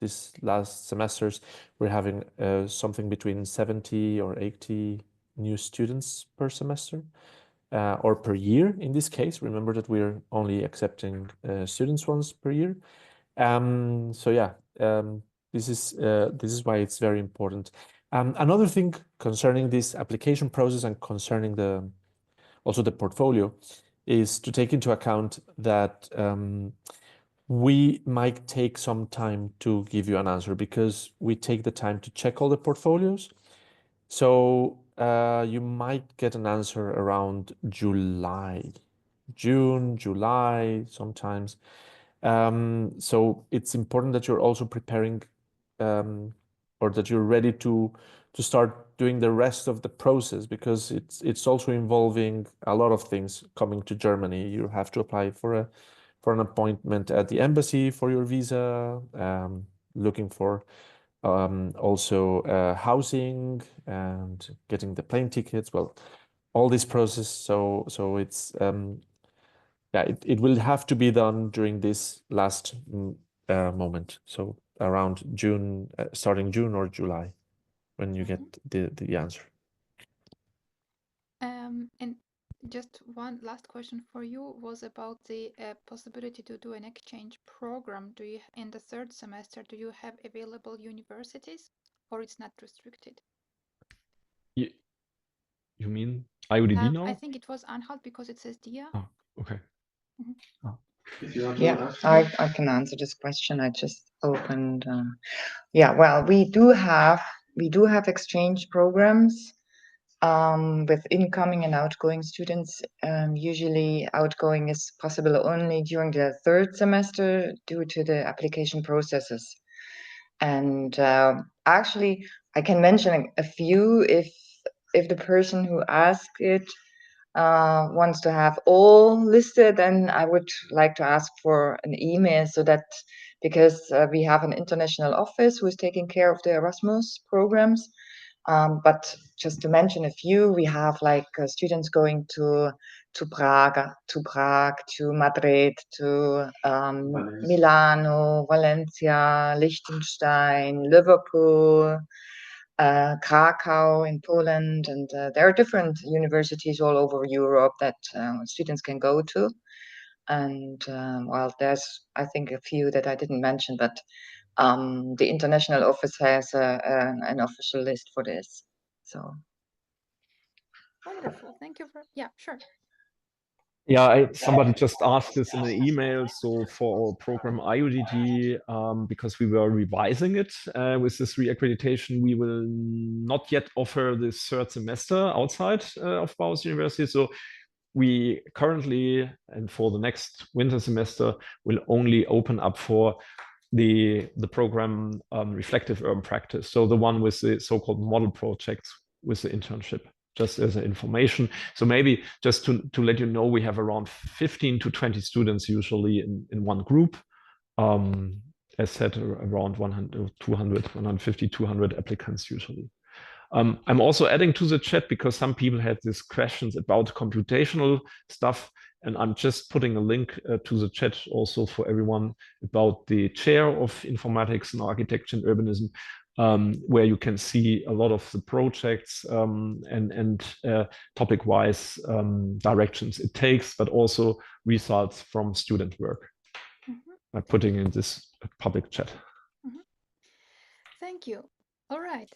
This last semesters we're having something between 70 or 80 new students per semester, or per year in this case. Remember that we're only accepting students once per year. So yeah, this is why it's very important. Another thing concerning this application process and concerning also the portfolio is to take into account that we might take some time to give you an answer, because we take the time to check all the portfolios. So you might get an answer around July, June, July sometimes. So it's important that you're also preparing, or that you're ready to start doing the rest of the process, because it's also involving a lot of things coming to Germany. You have to apply for an appointment at the embassy for your visa, looking for also housing and getting the plane tickets. Well, all this process. So it's yeah, it will have to be done during this last moment. So around June, starting June or July, when you get the answer. And just one last question for you was about the possibility to do an exchange program. Do you, in the third semester, do you have available universities, or it's not restricted? You mean IUDD now? I think it was Anhalt, because it says DIA. Oh, okay. Yeah, I can answer this question. I just opened. Yeah, well, we do have exchange programs with incoming and outgoing students. Usually outgoing is possible only during the third semester due to the application processes. And actually, I can mention a few if the person who asked it wants to have all listed, then I would like to ask for an email, so that, because we have an international office who is taking care of the Erasmus programs. But just to mention a few, we have like students going to Prague, to Madrid, to Milano, Valencia, Liechtenstein, Liverpool, Krakow in Poland, and there are different universities all over Europe that students can go to. And well, there's, I think, a few that I didn't mention, but the international office has an official list for this. So Wonderful. Thank you for, yeah, sure. Yeah, somebody just asked this in an email. So for our program 𝘈𝘢𝘷𝘦𝘳𝘴𝘪𝘯𝘨, because we were revising it with this re-accreditation, we will not yet offer this third semester outside of Bauhaus University. So we currently, and for the next winter semester, will only open up for the program Reflective Urban Practice. So the one with the so-called model projects with the internship, just as an information. So maybe just to let you know, we have around 15 to 20 students usually in one group. As said, around 100, 200, 150, 200 applicants usually. I'm also adding to the chat because some people had these questions about computational stuff, and I'm just putting a link to the chat also for everyone about the chair of informatics and architecture and urbanism, where you can see a lot of the projects and topic-wise directions it takes, but also results from student work. By putting in this public chat. Thank you. All right.